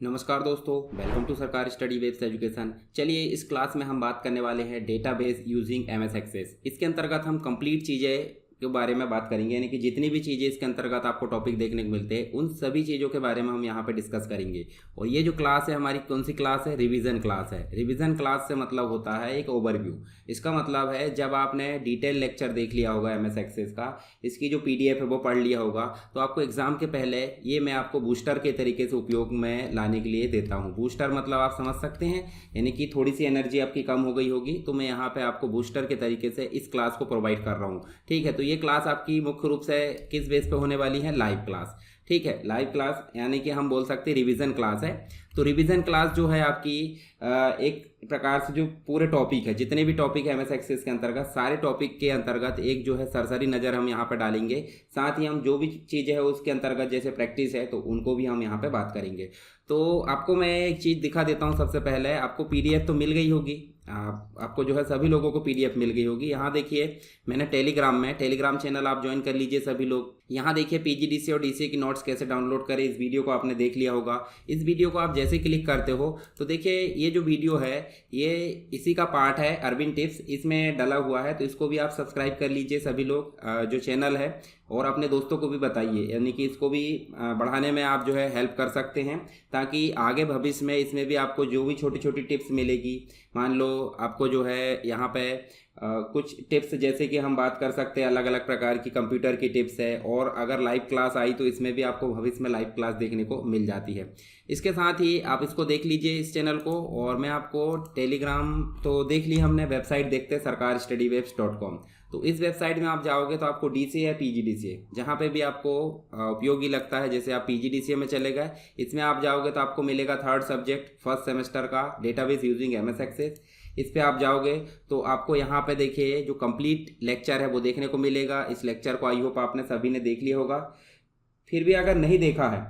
नमस्कार दोस्तों, welcome to सरकारी स्टडी वेब्स एजुकेशन। चलिए इस क्लास में हम बात करने वाले हैं डेटाबेस यूजिंग एमएस एक्सेस। इसके अंतर्गत हम कंप्लीट चीज़ें के बारे में बात करेंगे, यानी कि जितनी भी चीज़ें इसके अंतर्गत आपको टॉपिक देखने को मिलते हैं उन सभी चीज़ों के बारे में हम यहाँ पे डिस्कस करेंगे। और ये जो क्लास है हमारी कौन सी क्लास है? रिवीजन क्लास है। रिवीजन क्लास से मतलब होता है एक ओवरव्यू। इसका मतलब है जब आपने डिटेल लेक्चर देख लिया होगा एमएस एक्सेस का, इसकी जो पीडीएफ है वो पढ़ लिया होगा, तो आपको एग्जाम के पहले ये मैं आपको बूस्टर के तरीके से उपयोग में लाने के लिए देता हूँ। बूस्टर मतलब आप समझ सकते हैं, यानी कि थोड़ी सी एनर्जी आपकी कम हो गई होगी तो मैं यहाँ पे आपको बूस्टर के तरीके से इस क्लास को प्रोवाइड कर रहा हूँ। ठीक है, तो ये क्लास आपकी मुख्य रूप से किस बेस पे होने वाली है? Live class. ठीक है, लाइव क्लास यानी कि हम बोल सकते हैं रिवीजन क्लास है। तो रिवीजन क्लास जो है आपकी एक प्रकार से जो पूरे टॉपिक है, जितने भी टॉपिक है एमएस एक्सेस के अंतर्गत, सारे टॉपिक के अंतर्गत एक जो है सरसरी नज़र हम यहाँ पर डालेंगे। साथ ही हम जो भी चीज़ें है उसके अंतर्गत जैसे प्रैक्टिस है तो उनको भी हम यहाँ पे बात करेंगे। तो आपको मैं एक चीज़ दिखा देता हूँ। सबसे पहले आपको पीडीएफ तो मिल गई होगी, आपको जो है सभी लोगों को पीडीएफ मिल गई होगी। यहाँ देखिए मैंने टेलीग्राम चैनल आप ज्वाइन कर लीजिए सभी लोग। यहाँ देखिए पीजीडीसीए और डीसीए की नोट्स कैसे डाउनलोड करें, इस वीडियो को आपने देख लिया होगा। इस वीडियो को आप जैसे क्लिक करते हो तो देखिए ये जो वीडियो है ये इसी का पार्ट है, अरविंद टिप्स इसमें डला हुआ है। तो इसको भी आप सब्सक्राइब कर लीजिए सभी लोग जो चैनल है, और अपने दोस्तों को भी बताइए, यानी कि इसको भी बढ़ाने में आप जो है हेल्प कर सकते हैं, ताकि आगे भविष्य में इसमें भी आपको जो भी छोटी छोटी टिप्स मिलेगी। मान लो आपको जो है यहाँ पे कुछ टिप्स, जैसे कि हम बात कर सकते हैं अलग अलग प्रकार की कंप्यूटर की टिप्स है, और अगर लाइव क्लास आई तो इसमें भी आपको भविष्य में लाइव क्लास देखने को मिल जाती है। इसके साथ ही आप इसको देख लीजिए इस चैनल को। और मैं आपको टेलीग्राम तो देख ली हमने, वेबसाइट देखते हैं sarkarstudywaves.com। तो इस वेबसाइट में आप जाओगे तो आपको डीसीए या पीजीडीसीए जहाँ पे भी आपको उपयोगी लगता है, जैसे आप पीजीडीसीए में चले गए, इसमें आप जाओगे तो आपको मिलेगा थर्ड सब्जेक्ट फर्स्ट सेमेस्टर का डेटाबेस यूजिंग एमएस एक्सेस। इस पे आप जाओगे तो आपको यहाँ पे देखिए जो कंप्लीट लेक्चर है वो देखने को मिलेगा। इस लेक्चर को आई होप आपने सभी ने देख लिया होगा। फिर भी अगर नहीं देखा है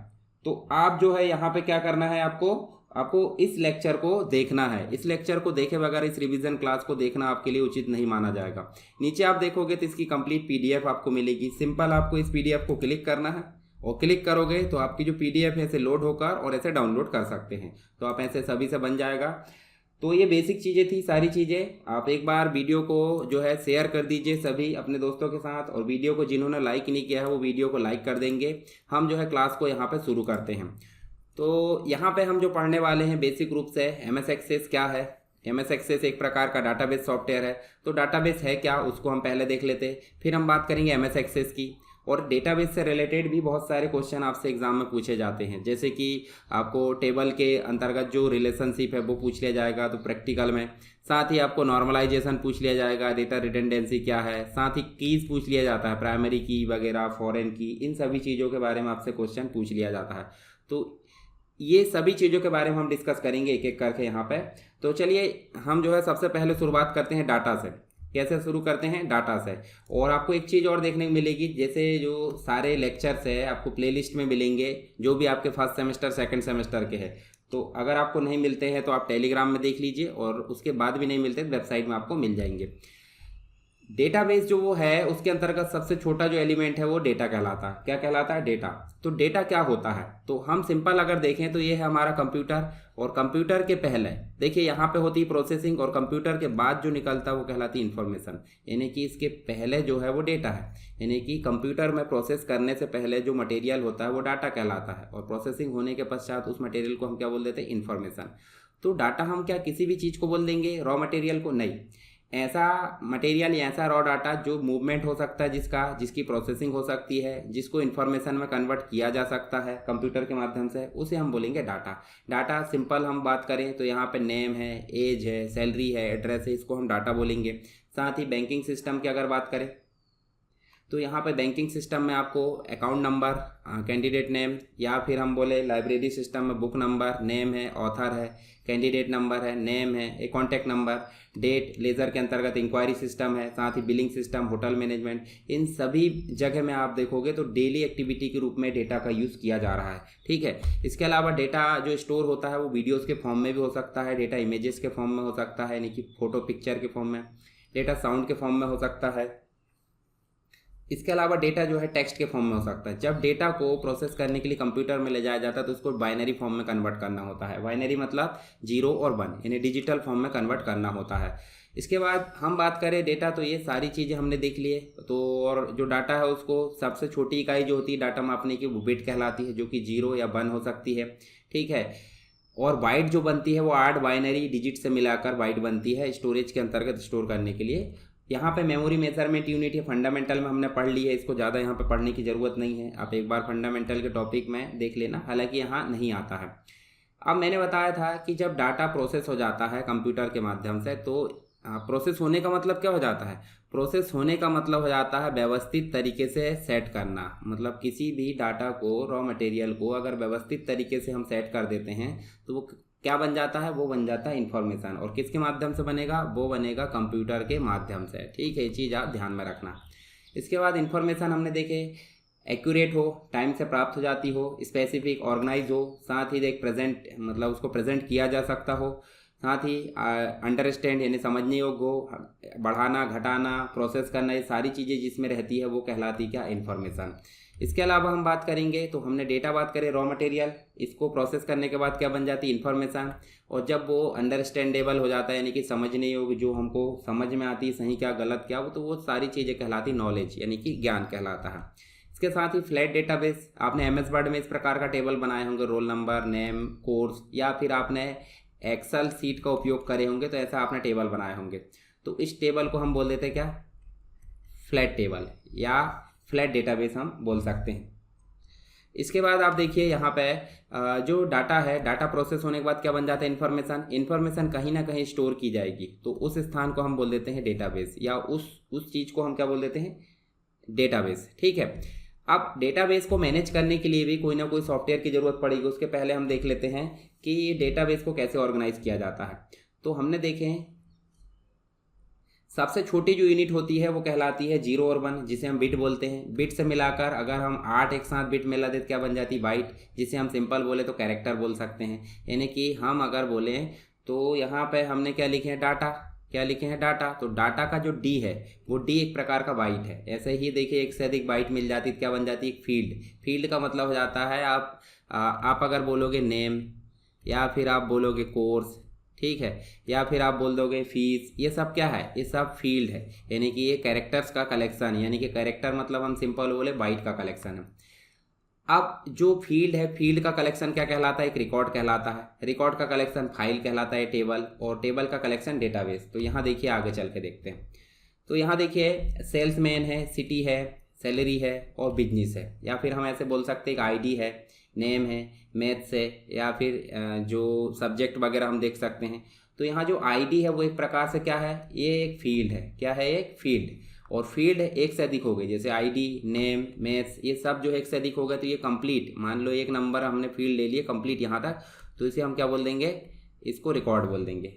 तो आप जो है यहाँ पे क्या करना है, आपको इस लेक्चर को देखना है। इस लेक्चर को देखे बगैर इस रिवीजन क्लास को देखना आपके लिए उचित नहीं माना जाएगा। नीचे आप देखोगे तो इसकी कंप्लीट पीडीएफ आपको मिलेगी। सिंपल आपको इस पीडीएफ को क्लिक करना है, और क्लिक करोगे तो आपकी जो पीडीएफ है ऐसे लोड होकर और ऐसे डाउनलोड कर सकते हैं। तो आप ऐसे सभी से बन जाएगा। तो ये बेसिक चीज़ें थी, सारी चीज़ें। आप एक बार वीडियो को जो है शेयर कर दीजिए सभी अपने दोस्तों के साथ, और वीडियो को जिन्होंने लाइक नहीं किया है वो वीडियो को लाइक कर देंगे। हम जो है क्लास को यहाँ पे शुरू करते हैं। तो यहाँ पे हम जो पढ़ने वाले हैं बेसिक रूप से एमएस एक्सेस क्या है। एमएस एक्सेस एक प्रकार का डाटाबेस सॉफ्टवेयर है। तो डाटाबेस है क्या उसको हम पहले देख लेते हैं, फिर हम बात करेंगे एमएस एक्सेस की। और डेटाबेस से रिलेटेड भी बहुत सारे क्वेश्चन आपसे एग्जाम में पूछे जाते हैं, जैसे कि आपको टेबल के अंतर्गत जो रिलेशनशिप है वो पूछ लिया जाएगा तो प्रैक्टिकल में। साथ ही आपको नॉर्मलाइजेशन पूछ लिया जाएगा, डेटा रिडंडेंसी क्या है। साथ ही कीज पूछ लिया जाता है, प्राइमरी की वगैरह, फॉरेन की, इन सभी चीज़ों के बारे में आपसे क्वेश्चन पूछ लिया जाता है। तो ये सभी चीज़ों के बारे में हम डिस्कस करेंगे एक एक करके यहाँ पे। तो चलिए हम जो है सबसे पहले शुरुआत करते हैं डाटा से। कैसे शुरू करते हैं? डाटा से। और आपको एक चीज़ और देखने को मिलेगी, जैसे जो सारे लेक्चर्स है आपको प्लेलिस्ट में मिलेंगे, जो भी आपके फर्स्ट सेमेस्टर सेकंड सेमेस्टर के हैं। तो अगर आपको नहीं मिलते हैं तो आप टेलीग्राम में देख लीजिए, और उसके बाद भी नहीं मिलते तो वेबसाइट में आपको मिल जाएंगे। डेटाबेस जो वो है उसके अंतर्गत सबसे छोटा जो एलिमेंट है वो डेटा कहलाता है। क्या कहलाता है? डेटा। तो डेटा क्या होता है? तो हम सिंपल अगर देखें तो ये है हमारा कंप्यूटर, और कंप्यूटर के पहले देखिए यहाँ पे होती है प्रोसेसिंग, और कंप्यूटर के बाद जो निकलता है वो कहलाती है इन्फॉर्मेशन। यानी कि इसके पहले जो है वो डेटा है, यानी कि कंप्यूटर में प्रोसेस करने से पहले जो मटेरियल होता है वो डाटा कहलाता है, और प्रोसेसिंग होने के पश्चात उस मटेरियल को हम क्या बोल देते हैं? इन्फॉर्मेशन। तो डाटा हम क्या किसी भी चीज़ को बोल देंगे, रॉ मटेरियल को? नहीं, ऐसा मटेरियल या ऐसा रॉ डाटा जो मूवमेंट हो सकता है, जिसकी प्रोसेसिंग हो सकती है, जिसको इन्फॉर्मेशन में कन्वर्ट किया जा सकता है कंप्यूटर के माध्यम से, उसे हम बोलेंगे डाटा। डाटा सिंपल हम बात करें तो यहाँ पे नेम है, एज है, सैलरी है, एड्रेस है, इसको हम डाटा बोलेंगे। साथ ही बैंकिंग सिस्टम की अगर बात करें तो यहाँ पे बैंकिंग सिस्टम में आपको अकाउंट नंबर, कैंडिडेट नेम, या फिर हम बोले लाइब्रेरी सिस्टम में बुक नंबर, नेम है, ऑथर है, कैंडिडेट नंबर है, नेम है, एक कॉन्टैक्ट नंबर, डेट, लेज़र के अंतर्गत इंक्वायरी सिस्टम है, साथ ही बिलिंग सिस्टम, होटल मैनेजमेंट, इन सभी जगह में आप देखोगे तो डेली एक्टिविटी के रूप में डेटा का यूज़ किया जा रहा है। ठीक है, इसके अलावा डेटा जो स्टोर होता है वो वीडियोज़ के फॉर्म में भी हो सकता है, डेटा इमेजेस के फॉर्म में हो सकता है, यानी कि फोटो पिक्चर के फॉर्म में, डेटा साउंड के फॉर्म में हो सकता है। इसके अलावा डेटा जो है टेक्स्ट के फॉर्म में हो सकता है। जब डेटा को प्रोसेस करने के लिए कंप्यूटर में ले जाया जाता है तो उसको बाइनरी फॉर्म में कन्वर्ट करना होता है। बाइनरी मतलब 0 और 1, यानी डिजिटल फॉर्म में कन्वर्ट करना होता है। इसके बाद हम बात करें डेटा, तो ये सारी चीज़ें हमने देख ली है। तो और जो डाटा है उसको सबसे छोटी इकाई जो होती है डाटा मापने की, वो बिट कहलाती है, जो कि 0 या 1 हो सकती है, ठीक है। और बाइट जो बनती है वो 8 बाइनरी डिजिट से मिलाकर बाइट बनती है स्टोरेज के अंतर्गत स्टोर करने के लिए। यहाँ पे मेमोरी मेजरमेंट यूनिट है, फंडामेंटल में हमने पढ़ ली है, इसको ज़्यादा यहाँ पे पढ़ने की ज़रूरत नहीं है। आप एक बार फंडामेंटल के टॉपिक में देख लेना, हालांकि यहाँ नहीं आता है। अब मैंने बताया था कि जब डाटा प्रोसेस हो जाता है कंप्यूटर के माध्यम से, तो प्रोसेस होने का मतलब क्या हो जाता है? प्रोसेस होने का मतलब हो जाता है व्यवस्थित तरीके से सेट करना। मतलब किसी भी डाटा को, रॉ मटेरियल को अगर व्यवस्थित तरीके से हम सेट कर देते हैं तो वो क्या बन जाता है? वो बन जाता है इन्फॉर्मेशन। और किसके माध्यम से बनेगा? वो बनेगा कंप्यूटर के माध्यम से, ठीक है। ये चीज़ आप ध्यान में रखना। इसके बाद इन्फॉर्मेशन हमने देखे एक्यूरेट हो, टाइम से प्राप्त हो जाती हो, स्पेसिफिक ऑर्गेनाइज हो, साथ ही एक प्रेजेंट मतलब उसको प्रेजेंट किया जा सकता हो, साथ ही अंडरस्टैंड यानी समझने योग्य हो, बढ़ाना घटाना प्रोसेस करना, ये सारी चीज़ें जिसमें रहती है वो कहलाती क्या? इन्फॉर्मेशन। इसके अलावा हम बात करेंगे, तो हमने डेटा बात करें रॉ मटेरियल, इसको प्रोसेस करने के बाद क्या बन जाती है? इन्फॉर्मेशन। और जब वो अंडरस्टैंडेबल हो जाता है यानी कि समझने योग्य, जो हमको समझ में आती है सही क्या गलत क्या, वो तो वो सारी चीज़ें कहलाती नॉलेज यानी कि ज्ञान कहलाता है। इसके साथ ही फ्लैट डेटाबेस, आपने एमएस वर्ड में इस प्रकार का टेबल बनाए होंगे, रोल नंबर, नेम, कोर्स, या फिर आपने एक्सेल सीट का उपयोग करे होंगे तो ऐसा आपने टेबल बनाए होंगे। तो इस टेबल को हम बोल देते हैं क्या? फ्लैट टेबल या फ्लैट डेटाबेस हम बोल सकते हैं। इसके बाद आप देखिए यहाँ पे जो डाटा है, डाटा प्रोसेस होने के बाद क्या बन जाता है? इन्फॉर्मेशन। इन्फॉर्मेशन कहीं ना कहीं स्टोर की जाएगी, तो उस स्थान को हम बोल देते हैं डेटाबेस, या उस चीज़ को हम क्या बोल देते हैं? डेटाबेस, ठीक है। अब डेटाबेस को मैनेज करने के लिए भी कोई ना कोई सॉफ्टवेयर की ज़रूरत पड़ेगी। उसके पहले हम देख लेते हैं कि ये डेटाबेस को कैसे ऑर्गेनाइज किया जाता है। तो हमने देखे हैं सबसे छोटी जो यूनिट होती है वो कहलाती है 0 और 1, जिसे हम बिट बोलते हैं। बिट से मिलाकर अगर हम 8 एक साथ बिट मिला देते क्या बन जाती? बाइट, जिसे हम सिंपल बोले तो कैरेक्टर बोल सकते हैं। यानी कि हम अगर बोलें तो यहाँ पे हमने क्या लिखे हैं? डाटा। क्या लिखे हैं? डाटा। तो डाटा का जो डी है वो डी एक प्रकार का बाइट है। ऐसे ही देखिए एक से अधिक बाइट मिल जाती है, क्या बन जाती है? एक फील्ड। फील्ड का मतलब हो जाता है आप अगर बोलोगे नेम, या फिर आप बोलोगे कोर्स, ठीक है, या फिर आप बोल दोगे फीस, ये सब क्या है? ये सब फील्ड है। यानी कि ये कैरेक्टर्स का कलेक्शन है। यानी कि कैरेक्टर मतलब हम सिंपल बोले बाइट का कलेक्शन है। अब जो फील्ड है, फील्ड का कलेक्शन क्या कहलाता है? एक रिकॉर्ड कहलाता है। रिकॉर्ड का कलेक्शन फाइल कहलाता है, टेबल, और टेबल का कलेक्शन डेटाबेस। तो यहाँ देखिए आगे चल के देखते हैं। तो यहाँ देखिए सेल्समैन है, सिटी है, सैलरी है और बिजनेस है, या फिर हम ऐसे बोल सकते हैं एक आईडी है, नेम है, मैथ्स है, या फिर जो सब्जेक्ट वगैरह हम देख सकते हैं। तो यहाँ जो आईडी है वो एक प्रकार से क्या है? ये एक फील्ड है। क्या है? एक फील्ड। और फील्ड एक से अधिक हो गई, जैसे आईडी, नेम, मैथ्स, ये सब जो एक से अधिक हो गए तो ये कंप्लीट, मान लो एक नंबर हमने फील्ड ले लिए कंप्लीट यहाँ तक, तो इसे हम क्या बोल देंगे? इसको रिकॉर्ड बोल देंगे।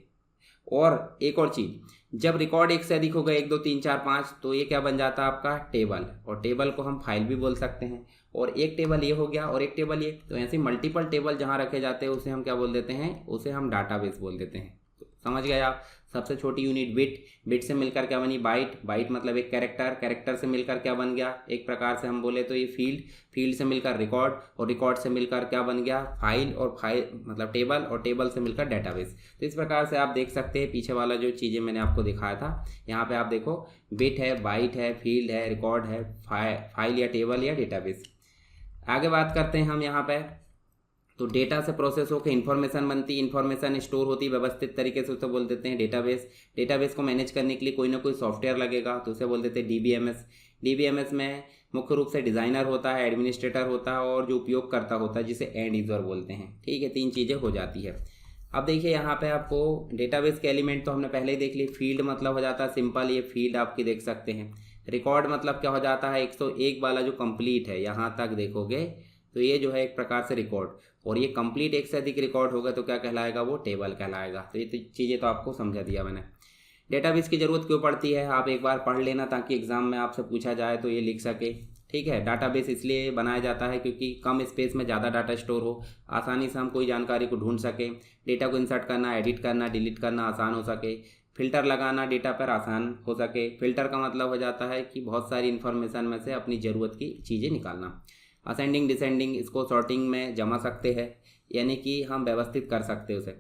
और एक और चीज़, जब रिकॉर्ड एक से अधिक हो गए 1 2 3 4 5, तो ये क्या बन जाता है? आपका टेबल। और टेबल को हम फाइल भी बोल सकते हैं। और एक टेबल ये हो गया और एक टेबल ये, तो ऐसे मल्टीपल टेबल जहाँ रखे जाते हैं उसे हम क्या बोल देते हैं? उसे हम डाटाबेस बोल देते हैं। तो समझ गए आप? सबसे छोटी यूनिट बिट, बिट से मिलकर क्या बनी? बाइट, बाइट मतलब एक कैरेक्टर, कैरेक्टर से मिलकर क्या बन गया? एक प्रकार से हम बोले तो ये फील्ड, फील्ड से मिलकर रिकॉर्ड, और रिकॉर्ड से मिलकर क्या बन गया? फाइल, और फाइल मतलब टेबल, और टेबल से मिलकर डेटाबेस। तो इस प्रकार से आप देख सकते हैं पीछे वाला जो चीज़ें मैंने आपको दिखाया था, यहाँ पे आप देखो बिट है, बाइट है, फील्ड है, रिकॉर्ड है, फाइल या टेबल या डेटाबेस। आगे बात करते हैं हम यहाँ पे। तो डेटा से प्रोसेस होकर इन्फॉर्मेशन बनती, इन्फॉर्मेशन स्टोर होती व्यवस्थित तरीके से, उसे बोल देते हैं डेटाबेस। डेटाबेस को मैनेज करने के लिए कोई ना कोई सॉफ्टवेयर लगेगा, तो उसे बोल देते हैं डीबीएमएस। डीबीएमएस में मुख्य रूप से डिज़ाइनर होता है, एडमिनिस्ट्रेटर होता है, और जो उपयोगकर्ता होता है जिसे एंड यूज़र बोलते हैं, ठीक है। 3 चीज़ें हो जाती है। अब देखिए यहाँ पे आपको डेटाबेस के एलिमेंट तो हमने पहले ही देख ली। फील्ड मतलब हो जाता है सिंपल, ये फील्ड आपकी देख सकते हैं। रिकॉर्ड मतलब क्या हो जाता है? 101 वाला जो कंप्लीट है, यहाँ तक देखोगे तो ये जो है एक प्रकार से रिकॉर्ड, और ये कंप्लीट एक से अधिक रिकॉर्ड होगा तो क्या कहलाएगा? वो टेबल कहलाएगा। तो ये चीज़ें तो आपको समझा दिया मैंने। डेटाबेस की ज़रूरत क्यों पड़ती है आप एक बार पढ़ लेना, ताकि एग्जाम में आपसे पूछा जाए तो ये लिख सके, ठीक है। डाटाबेस इसलिए बनाया जाता है क्योंकि कम स्पेस में ज़्यादा डाटा स्टोर हो, आसानी से हम कोई जानकारी को ढूंढ सकें, डेटा को इंसर्ट करना, एडिट करना, डिलीट करना आसान हो सके, फ़िल्टर लगाना डेटा पर आसान हो सके। फ़िल्टर का मतलब हो जाता है कि बहुत सारी इन्फॉर्मेशन में से अपनी ज़रूरत की चीज़ें निकालना। असेंडिंग डिसेंडिंग, इसको सॉर्टिंग में जमा सकते हैं, यानी कि हम व्यवस्थित कर सकते हैं उसे।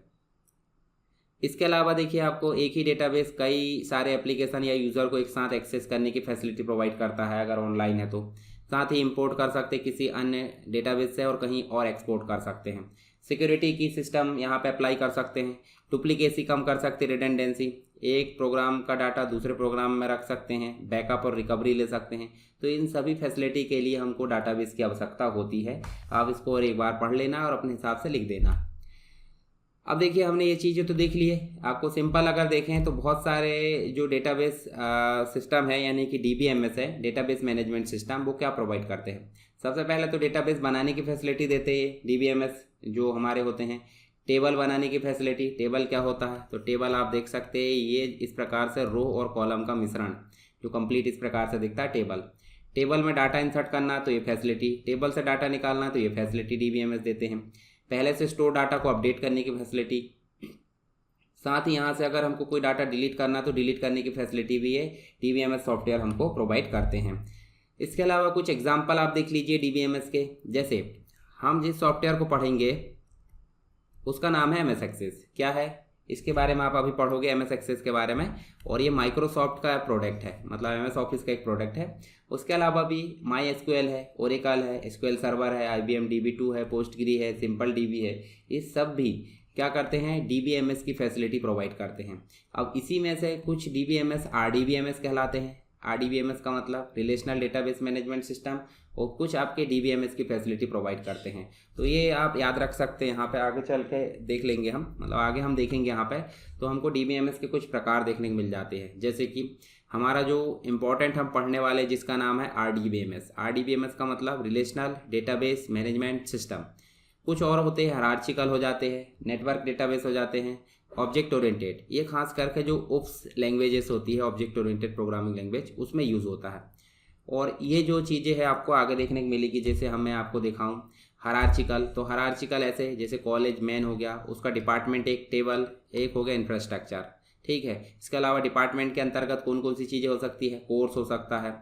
इसके अलावा देखिए आपको एक ही डेटाबेस कई सारे एप्लीकेशन या यूज़र को एक साथ एक्सेस करने की फैसिलिटी प्रोवाइड करता है अगर ऑनलाइन है तो। साथ ही इंपोर्ट कर सकते हैं किसी अन्य डेटाबेस से और कहीं और एक्सपोर्ट कर सकते हैं। सिक्योरिटी की सिस्टम यहाँ पे अप्लाई कर सकते हैं। डुप्लीकेसी कम कर सकते हैं, रिडंडेंसी, एक प्रोग्राम का डाटा दूसरे प्रोग्राम में रख सकते हैं, बैकअप और रिकवरी ले सकते हैं। तो इन सभी फैसिलिटी के लिए हमको डाटाबेस की आवश्यकता होती है। आप इसको और एक बार पढ़ लेना और अपने हिसाब से लिख देना। अब देखिए हमने ये चीज़ें तो देख ली है। आपको सिंपल अगर देखें तो बहुत सारे जो डेटाबेस सिस्टम है, यानी कि DBMS है, डेटाबेस मैनेजमेंट सिस्टम, वो क्या प्रोवाइड करते हैं। सबसे पहले तो डेटाबेस बनाने की फैसिलिटी देते हैं DBMS जो हमारे होते हैं। टेबल बनाने की फैसिलिटी, टेबल क्या होता है, तो टेबल आप देख सकते हैं ये इस प्रकार से रो और कॉलम का मिश्रण जो कंप्लीट इस प्रकार से दिखता है टेबल। टेबल में डाटा इंसर्ट करना तो ये फैसिलिटी, टेबल से डाटा निकालना तो ये फैसिलिटी DBMS देते हैं। पहले से स्टोर डाटा को अपडेट करने की फैसिलिटी, साथ ही यहाँ से अगर हमको कोई डाटा डिलीट करना तो डिलीट करने की फैसिलिटी भी है DBMS सॉफ्टवेयर हमको प्रोवाइड करते हैं। इसके अलावा कुछ एग्जांपल आप देख लीजिए DBMS के। जैसे हम जिस सॉफ्टवेयर को पढ़ेंगे उसका नाम है MS एक्सेस। क्या है, इसके बारे में आप अभी पढ़ोगे MS एक्सेस के बारे में, और ये माइक्रोसॉफ्ट का प्रोडक्ट है, मतलब MS ऑफिस का एक प्रोडक्ट है। उसके अलावा भी MySQL है, ओरेकल है, SQL सर्वर है, IBM DB2 है, पोस्टग्री है, सिंपल DB है। ये सब भी क्या करते हैं, DBMS की फैसिलिटी प्रोवाइड करते हैं। अब इसी में से कुछ DBMS RDBMS कहलाते हैं। RDBMS का मतलब रिलेशनल डेटाबेस मैनेजमेंट सिस्टम, और कुछ आपके DBMS की फैसिलिटी प्रोवाइड करते हैं। तो ये आप याद रख सकते हैं। यहाँ पे आगे चल के देख लेंगे हम, मतलब आगे हम देखेंगे यहाँ पे, तो हमको DBMS के कुछ प्रकार देखने को मिल जाते हैं। जैसे कि हमारा जो इम्पोर्टेंट हम पढ़ने वाले जिसका नाम है RDBMS। RDBMS का मतलब रिलेशनल डेटाबेस मैनेजमेंट सिस्टम। कुछ और होते हैं हायरार्चिकल हो जाते हैं, नेटवर्क डेटाबेस हो जाते हैं, ऑब्जेक्ट ओरिएंटेड, ये खास करके जो ओप्स लैंग्वेजेस होती है, ऑब्जेक्ट ओरिएंटेड प्रोग्रामिंग लैंग्वेज, उसमें यूज़ होता है। और ये जो चीज़ें हैं आपको आगे देखने को मिलेगी। जैसे मैं आपको दिखाऊं हायरार्चिकल, तो हायरार्चिकल ऐसे जैसे कॉलेज मैन हो गया, उसका डिपार्टमेंट एक टेबल, एक हो गया इंफ्रास्ट्रक्चर, ठीक है। इसके अलावा डिपार्टमेंट के अंतर्गत कौन कौन सी चीज़ें हो सकती है, कोर्स हो सकता है,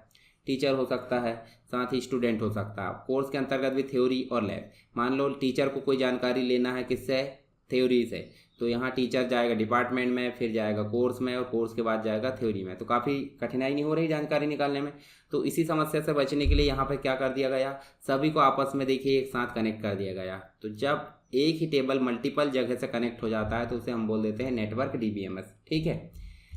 टीचर हो सकता है, साथ ही स्टूडेंट हो सकता है। कोर्स के अंतर्गत भी थ्योरी और लैब। मान लो टीचर को कोई जानकारी लेना है किससे, थ्योरी से, तो यहाँ टीचर जाएगा डिपार्टमेंट में, फिर जाएगा कोर्स में, और कोर्स के बाद जाएगा थ्योरी में। तो काफ़ी कठिनाई नहीं हो रही जानकारी निकालने में। तो इसी समस्या से बचने के लिए यहाँ पे क्या कर दिया गया, सभी को आपस में देखिए एक साथ कनेक्ट कर दिया गया। तो जब एक ही टेबल मल्टीपल जगह से कनेक्ट हो जाता है तो उसे हम बोल देते हैं नेटवर्क DBMS, ठीक है।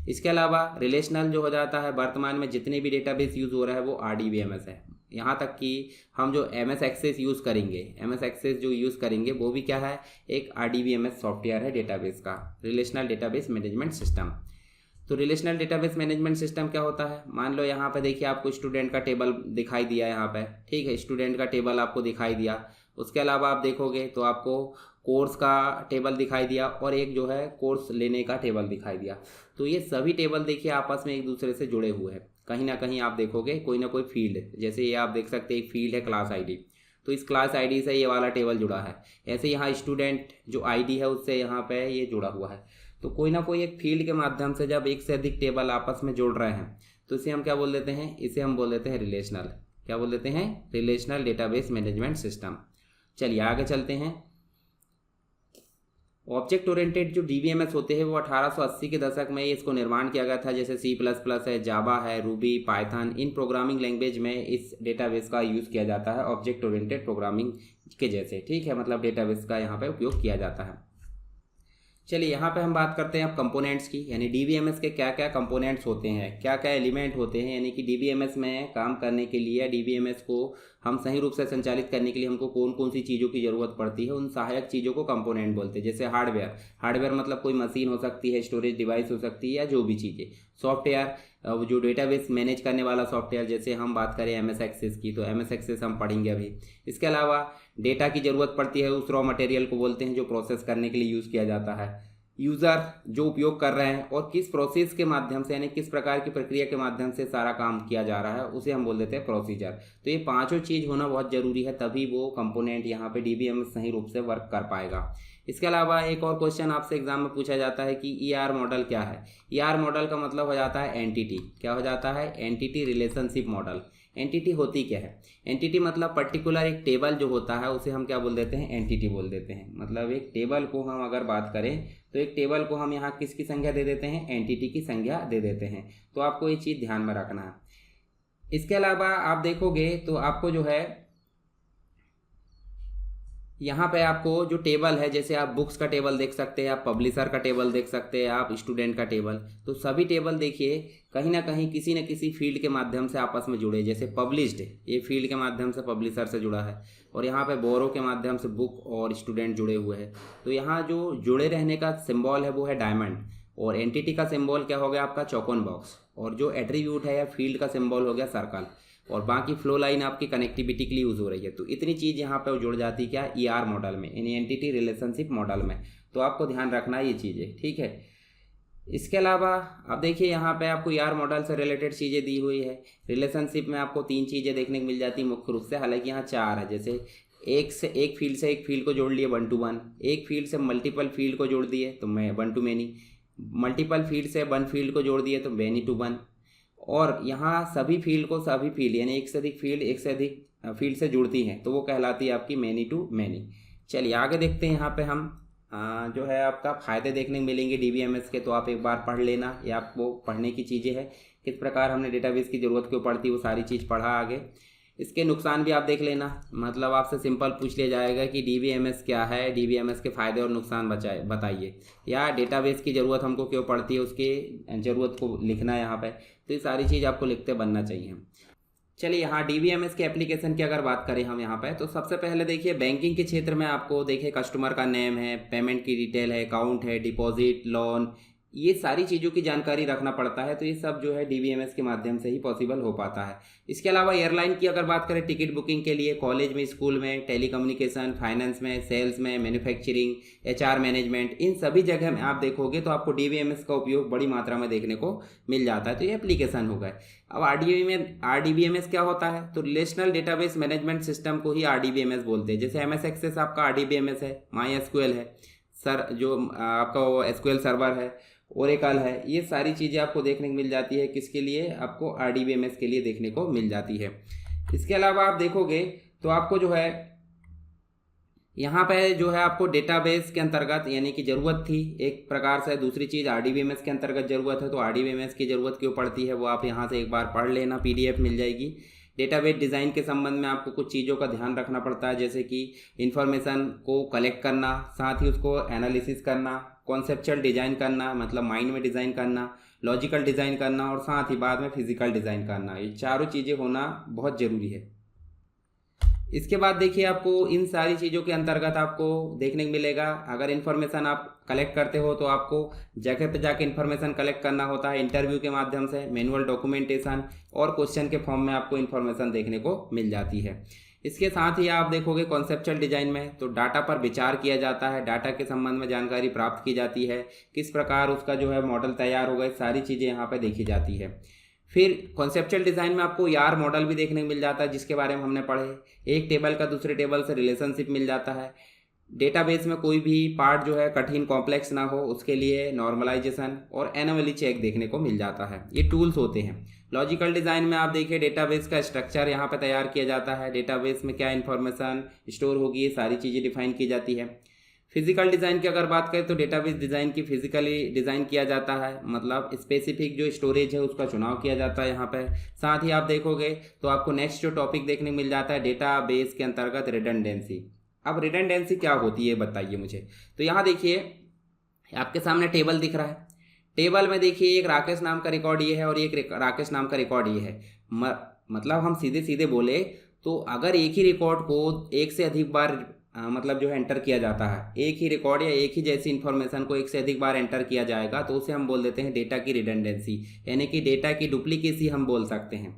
इसके अलावा रिलेशनल जो हो जाता है, वर्तमान में जितने भी डेटाबेस यूज़ हो रहा है वो RDBMS है। यहाँ तक कि हम जो MS एक्सेस यूज़ करेंगे, MS एक्सेस जो यूज़ करेंगे वो भी क्या है, एक RDBMS सॉफ्टवेयर है डेटाबेस का, रिलेशनल डेटाबेस मैनेजमेंट सिस्टम। तो रिलेशनल डेटाबेस मैनेजमेंट सिस्टम क्या होता है, मान लो यहाँ पे देखिए आपको स्टूडेंट का टेबल दिखाई दिया यहाँ पे, ठीक है, स्टूडेंट का टेबल आपको दिखाई दिया। उसके अलावा आप देखोगे तो आपको कोर्स का टेबल दिखाई दिया, और एक जो है कोर्स लेने का टेबल दिखाई दिया। तो ये सभी टेबल देखिए आपस में एक दूसरे से जुड़े हुए हैं। कहीं ना कहीं आप देखोगे कोई ना कोई फील्ड, जैसे ये आप देख सकते हैं एक फील्ड है क्लास ID, तो इस क्लास ID से ये वाला टेबल जुड़ा है। ऐसे यहाँ स्टूडेंट जो ID है उससे यहाँ पे ये जुड़ा हुआ है। तो कोई ना कोई एक फील्ड के माध्यम से जब एक से अधिक टेबल आपस में जुड़ रहे हैं तो इसे हम क्या बोल देते हैं, इसे हम बोल देते हैं रिलेशनल, क्या बोल देते हैं, रिलेशनल डेटाबेस मैनेजमेंट सिस्टम। चलिए आगे चलते हैं। ऑब्जेक्ट ओरिएंटेड जो DBMS होते हैं वो 1880 के दशक में इसको निर्माण किया गया था। जैसे C++ है, जावा है, रूबी, पाइथन, इन प्रोग्रामिंग लैंग्वेज में इस डेटाबेस का यूज़ किया जाता है ऑब्जेक्ट ओरिएंटेड प्रोग्रामिंग के जैसे, ठीक है, मतलब डेटाबेस का यहाँ पे उपयोग किया जाता है। चलिए यहाँ पे हम बात करते हैं अब कंपोनेंट्स की, यानी DBMS के क्या क्या कंपोनेंट्स होते हैं, क्या क्या एलिमेंट होते हैं, यानी कि DBMS में काम करने के लिए, DBMS को हम सही रूप से संचालित करने के लिए हमको कौन कौन सी चीज़ों की ज़रूरत पड़ती है, उन सहायक चीज़ों को कंपोनेंट बोलते हैं। जैसे हार्डवेयर मतलब कोई मशीन हो सकती है, स्टोरेज डिवाइस हो सकती है, या जो भी चीज़ें। सॉफ्टवेयर जो डेटाबेस मैनेज करने वाला सॉफ्टवेयर, जैसे हम बात करें MS एक्सेस की, तो MS एक्सेस हम पढ़ेंगे अभी। इसके अलावा डेटा की ज़रूरत पड़ती है, उस रॉ मटेरियल को बोलते हैं जो प्रोसेस करने के लिए यूज़ किया जाता है। यूज़र जो उपयोग कर रहे हैं और किस प्रोसेस के माध्यम से, यानी किस प्रकार की प्रक्रिया के माध्यम से सारा काम किया जा रहा है, उसे हम बोल देते हैं प्रोसीजर। तो ये पांचों चीज़ होना बहुत ज़रूरी है, तभी वो कंपोनेंट यहाँ पे DBMS सही रूप से वर्क कर पाएगा। इसके अलावा एक और क्वेश्चन आपसे एग्जाम में पूछा जाता है कि ईआर मॉडल क्या है। ईआर मॉडल का मतलब हो जाता है एंटिटी। क्या हो जाता है? Entity relationship model. एंटिटी होती क्या है? एंटिटी मतलब पर्टिकुलर एक टेबल जो होता है उसे हम क्या बोल देते हैं? एंटिटी बोल देते हैं। मतलब एक टेबल को हम अगर बात करें तो एक टेबल को हम यहाँ किसकी संख्या दे देते हैं? एंटिटी की संख्या दे देते हैं। तो आपको ये चीज़ ध्यान में रखना है। इसके अलावा आप देखोगे तो आपको जो है यहाँ पे आपको जो टेबल है, जैसे आप बुक्स का टेबल देख सकते हैं, आप पब्लिशर का टेबल देख सकते हैं, आप स्टूडेंट का टेबल, तो सभी टेबल देखिए कहीं ना कहीं किसी न किसी फील्ड के माध्यम से आपस में जुड़े। जैसे पब्लिश्ड, ये फील्ड के माध्यम से पब्लिशर से जुड़ा है, और यहाँ पे बोरो के माध्यम से बुक और स्टूडेंट जुड़े हुए हैं। तो यहाँ जो जुड़े रहने का सिंबल है वो है डायमंड, और एंटिटी का सिंबल क्या हो गया आपका? चौकोन बॉक्स, और जो एट्रीब्यूट है या फील्ड का सिंबल हो गया सर्कल, और बाकी फ्लो लाइन आपकी कनेक्टिविटी के लिए यूज़ हो रही है। तो इतनी चीज़ यहाँ पे जुड़ जाती है क्या? ईआर मॉडल में, यानी एंटिटी रिलेशनशिप मॉडल में। तो आपको ध्यान रखना है ये चीज़ें, ठीक है। इसके अलावा आप देखिए यहाँ पे आपको ईआर मॉडल से रिलेटेड चीज़ें दी हुई है। रिलेशनशिप में आपको 3 चीज़ें देखने को मिल जाती है मुख्य रूप से, हालांकि यहाँ 4 है। जैसे एक फील्ड से एक फील्ड को जोड़ लिए 1 to 1, एक फील्ड से मल्टीपल फील्ड को जोड़ दिए तो मैं 1 to many, मल्टीपल फील्ड से 1 फील्ड को जोड़ दिए तो many to 1, और यहाँ सभी फील्ड को सभी फील्ड यानी एक से अधिक फील्ड से जुड़ती हैं तो वो कहलाती है आपकी मैनी टू मैनी। चलिए आगे देखते हैं। यहाँ पे हम जो है आपका फ़ायदे देखने को मिलेंगे डीबीएमएस के, तो आप एक बार पढ़ लेना, ये आपको पढ़ने की चीज़ें हैं। किस प्रकार हमने डेटाबेस की ज़रूरत क्यों पड़ती है वो सारी चीज़ पढ़ा आगे। इसके नुकसान भी आप देख लेना, मतलब आपसे सिंपल पूछ लिया जाएगा कि डीबीएमएस क्या है, डीबीएमएस के फ़ायदे और नुकसान बताइए, या डेटाबेस की ज़रूरत हमको क्यों पड़ती है उसकी ज़रूरत को लिखना है यहाँ पे। तो ये सारी चीज़ आपको लिखते बनना चाहिए। चलिए यहाँ डीबीएमएस के एप्लीकेशन की अगर बात करें हम यहाँ पे, तो सबसे पहले देखिए बैंकिंग के क्षेत्र में आपको देखिए कस्टमर का नेम है, पेमेंट की डिटेल है, अकाउंट है, डिपॉजिट, लोन, ये सारी चीज़ों की जानकारी रखना पड़ता है। तो ये सब जो है डीबीएमएस के माध्यम से ही पॉसिबल हो पाता है। इसके अलावा एयरलाइन की अगर बात करें, टिकट बुकिंग के लिए, कॉलेज में, स्कूल में, टेलीकम्युनिकेशन, फाइनेंस में, सेल्स में, मैन्युफैक्चरिंग, एचआर मैनेजमेंट, इन सभी जगह में आप देखोगे तो आपको डीबीएमएस का उपयोग बड़ी मात्रा में देखने को मिल जाता है। तो ये एप्लीकेशन हो गए। अब आरडीबीएमएस क्या होता है? तो रिलेशनल डेटाबेस मैनेजमेंट सिस्टम को ही आरडीबीएमएस बोलते हैं। जैसे एमएस एक्सेस आपका आरडीबीएमएस है, माई एसक्यूएल है सर, जो आपका वो एसक्यूएल सर्वर है, ओरेकल है, ये सारी चीज़ें आपको देखने को मिल जाती है। किसके लिए? आपको आरडीबीएमएस के लिए देखने को मिल जाती है। इसके अलावा आप देखोगे तो आपको जो है यहाँ पे जो है आपको डेटाबेस के अंतर्गत यानी कि ज़रूरत थी एक प्रकार से, दूसरी चीज़ आरडीबीएमएस के अंतर्गत ज़रूरत है। तो आरडीबीएमएस की ज़रूरत क्यों पड़ती है वो आप यहाँ से एक बार पढ़ लेना, पीडीएफ मिल जाएगी। डेटाबेस डिज़ाइन के संबंध में आपको कुछ चीज़ों का ध्यान रखना पड़ता है, जैसे कि इन्फॉर्मेशन को कलेक्ट करना, साथ ही उसको एनालिसिस करना, कॉन्सेप्चुअल डिज़ाइन करना, मतलब माइंड में डिज़ाइन करना, लॉजिकल डिज़ाइन करना, और साथ ही बाद में फिजिकल डिज़ाइन करना। ये चारों चीज़ें होना बहुत ज़रूरी है। इसके बाद देखिए आपको इन सारी चीज़ों के अंतर्गत आपको देखने को मिलेगा, अगर इन्फॉर्मेशन आप कलेक्ट करते हो तो आपको जगह पे जाके इन्फॉर्मेशन कलेक्ट करना होता है, इंटरव्यू के माध्यम से, मैनुअल डॉक्यूमेंटेशन और क्वेश्चन के फॉर्म में आपको इन्फॉर्मेशन देखने को मिल जाती है। इसके साथ ही आप देखोगे कॉन्सेप्चुअल डिज़ाइन में तो डाटा पर विचार किया जाता है, डाटा के संबंध में जानकारी प्राप्त की जाती है, किस प्रकार उसका जो है मॉडल तैयार होगा, सारी चीज़ें यहाँ पर देखी जाती है। फिर कॉन्सेप्चुअल डिज़ाइन में आपको ईआर मॉडल भी देखने को मिल जाता है, जिसके बारे में हमने पढ़े। एक टेबल का दूसरे टेबल से रिलेशनशिप मिल जाता है। डेटाबेस में कोई भी पार्ट जो है कठिन कॉम्प्लेक्स ना हो उसके लिए नॉर्मलाइजेशन और एनोमली चेक देखने को मिल जाता है। ये टूल्स होते हैं। लॉजिकल डिज़ाइन में आप देखिए डेटाबेस का स्ट्रक्चर यहाँ पर तैयार किया जाता है, डेटाबेस में क्या इन्फॉर्मेशन स्टोर होगी ये सारी चीज़ें डिफाइन की जाती है। फिजिकल डिज़ाइन की अगर बात करें तो डेटाबेस डिज़ाइन की फिजिकली डिज़ाइन किया जाता है, मतलब स्पेसिफिक जो स्टोरेज है उसका चुनाव किया जाता है यहाँ पर। साथ ही आप देखोगे तो आपको नेक्स्ट जो टॉपिक देखने को मिल जाता है डेटाबेस के अंतर्गत रिडंडेंसी। अब रिडंडेंसी क्या होती है बताइए मुझे। तो यहाँ देखिए आपके सामने टेबल दिख रहा है, टेबल में देखिए एक राकेश नाम का रिकॉर्ड ये है और एक राकेश नाम का रिकॉर्ड ये है। मतलब हम सीधे सीधे बोले तो अगर एक ही रिकॉर्ड को एक से अधिक बार मतलब जो है एंटर किया जाता है, एक ही रिकॉर्ड या एक ही जैसी इन्फॉर्मेशन को एक से अधिक बार एंटर किया जाएगा तो उसे हम बोल देते हैं डेटा की रिडंडेंसी, यानी कि डेटा की डुप्लीकेसी हम बोल सकते हैं।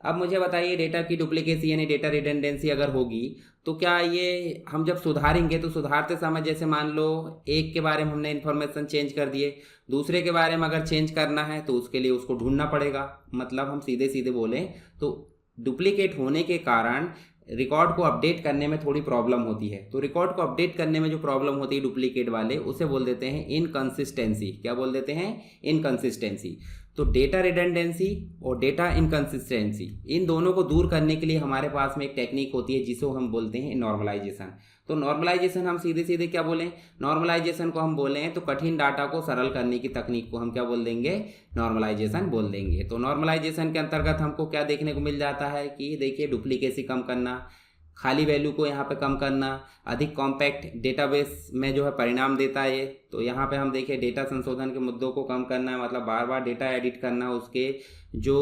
अब मुझे बताइए डेटा की डुप्लीकेसी यानी डेटा रिडंडेंसी अगर होगी तो क्या ये हम जब सुधारेंगे तो सुधारते समय जैसे मान लो एक के बारे में हमने इन्फॉर्मेशन चेंज कर दिए, दूसरे के बारे में अगर चेंज करना है तो उसके लिए उसको ढूंढना पड़ेगा। मतलब हम सीधे सीधे बोलें तो डुप्लीकेट होने के कारण रिकॉर्ड को अपडेट करने में थोड़ी प्रॉब्लम होती है। तो रिकॉर्ड को अपडेट करने में जो प्रॉब्लम होती है डुप्लीकेट वाले, उसे बोल देते हैं इनकंसिस्टेंसी। क्या बोल देते हैं? इनकंसिस्टेंसी। तो डेटा रिडंडेंसी और डेटा इनकंसिस्टेंसी, इन दोनों को दूर करने के लिए हमारे पास में एक टेक्निक होती है जिसे हम बोलते हैं नॉर्मलाइजेशन। तो नॉर्मलाइजेशन हम सीधे सीधे क्या बोलें? नॉर्मलाइजेशन को हम बोलें तो कठिन डाटा को सरल करने की तकनीक को हम क्या बोल देंगे? नॉर्मलाइजेशन बोल देंगे। तो नॉर्मलाइजेशन के अंतर्गत हमको क्या देखने को मिल जाता है कि देखिए डुप्लीकेसी कम करना, खाली वैल्यू को यहाँ पे कम करना, अधिक कॉम्पैक्ट डेटाबेस में जो है परिणाम देता है ये। तो यहाँ पे हम देखिए डेटा संशोधन के मुद्दों को कम करना है, मतलब बार बार डेटा एडिट करना, उसके जो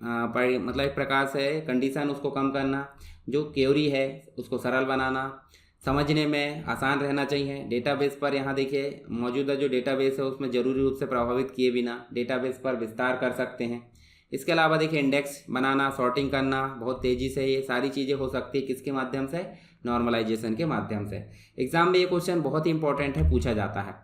मतलब एक प्रकार से कंडीशन उसको कम करना, जो क्वेरी है उसको सरल बनाना, समझने में आसान रहना चाहिए। डेटाबेस पर यहाँ देखिए मौजूदा जो डेटाबेस है उसमें ज़रूरी रूप से प्रभावित किए बिना डेटाबेस पर विस्तार कर सकते हैं। इसके अलावा देखिए इंडेक्स बनाना, सॉर्टिंग करना बहुत तेज़ी से, ये सारी चीज़ें हो सकती है किसके माध्यम से? नॉर्मलाइजेशन के माध्यम से। एग्जाम में ये क्वेश्चन बहुत ही इंपॉर्टेंट है, पूछा जाता है।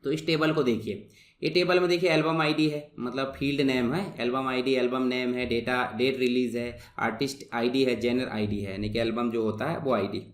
तो इस टेबल को देखिए, ये टेबल में देखिए एल्बम आईडी है, मतलब फील्ड नेम है, एल्बम आईडी एल्बम नेम है, डेट रिलीज है, आर्टिस्ट आईडी है, जेनर आईडी है, यानी कि एल्बम जो होता है वो आईडी।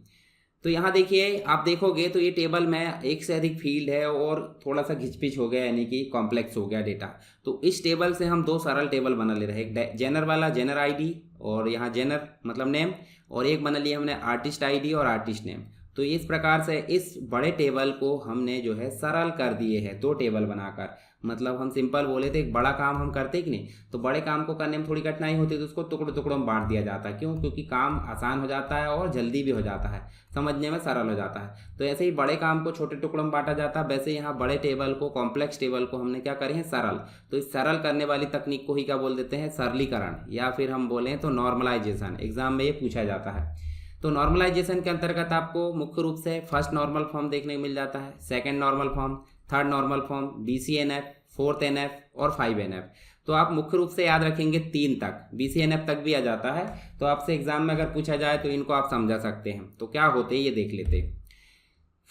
तो यहाँ देखिए आप देखोगे तो ये टेबल में एक से अधिक फील्ड है और थोड़ा सा घिचपिच हो गया, यानी कि कॉम्प्लेक्स हो गया डेटा। तो इस टेबल से हम दो सरल टेबल बना ले रहे हैं, एक जेनर वाला जेनर आईडी और यहाँ जेनर मतलब नेम, और एक बना लिया हमने आर्टिस्ट आईडी और आर्टिस्ट नेम। तो इस प्रकार से इस बड़े टेबल को हमने जो है सरल कर दिए हैं दो टेबल बनाकर। मतलब हम सिंपल बोले थे, एक बड़ा काम हम करते कि नहीं, तो बड़े काम को करने में थोड़ी कठिनाई होती है तो उसको टुकड़ों टुकड़ों में बांट दिया जाता है। क्यों? क्योंकि काम आसान हो जाता है और जल्दी भी हो जाता है, समझने में सरल हो जाता है। तो ऐसे ही बड़े काम को छोटे टुकड़ों में बांटा जाता है, वैसे यहाँ बड़े टेबल को, कॉम्प्लेक्स टेबल को हमने क्या करे हैं? सरल। तो इस सरल करने वाली तकनीक को ही क्या बोल देते हैं? सरलीकरण, या फिर हम बोलें तो नॉर्मलाइजेशन। एग्जाम में ये पूछा जाता है। तो नॉर्मलाइजेशन के अंतर्गत आपको मुख्य रूप से फर्स्ट नॉर्मल फॉर्म देखने को मिल जाता है, second normal form, third normal form, BCNF, fourth NF और 5NF। तो आप मुख्य रूप से याद रखेंगे 3 तक, BCNF तक भी आ जाता है। तो आपसे एग्जाम में अगर पूछा जाए तो इनको आप समझा सकते हैं। तो क्या होते हैं ये देख लेते हैं।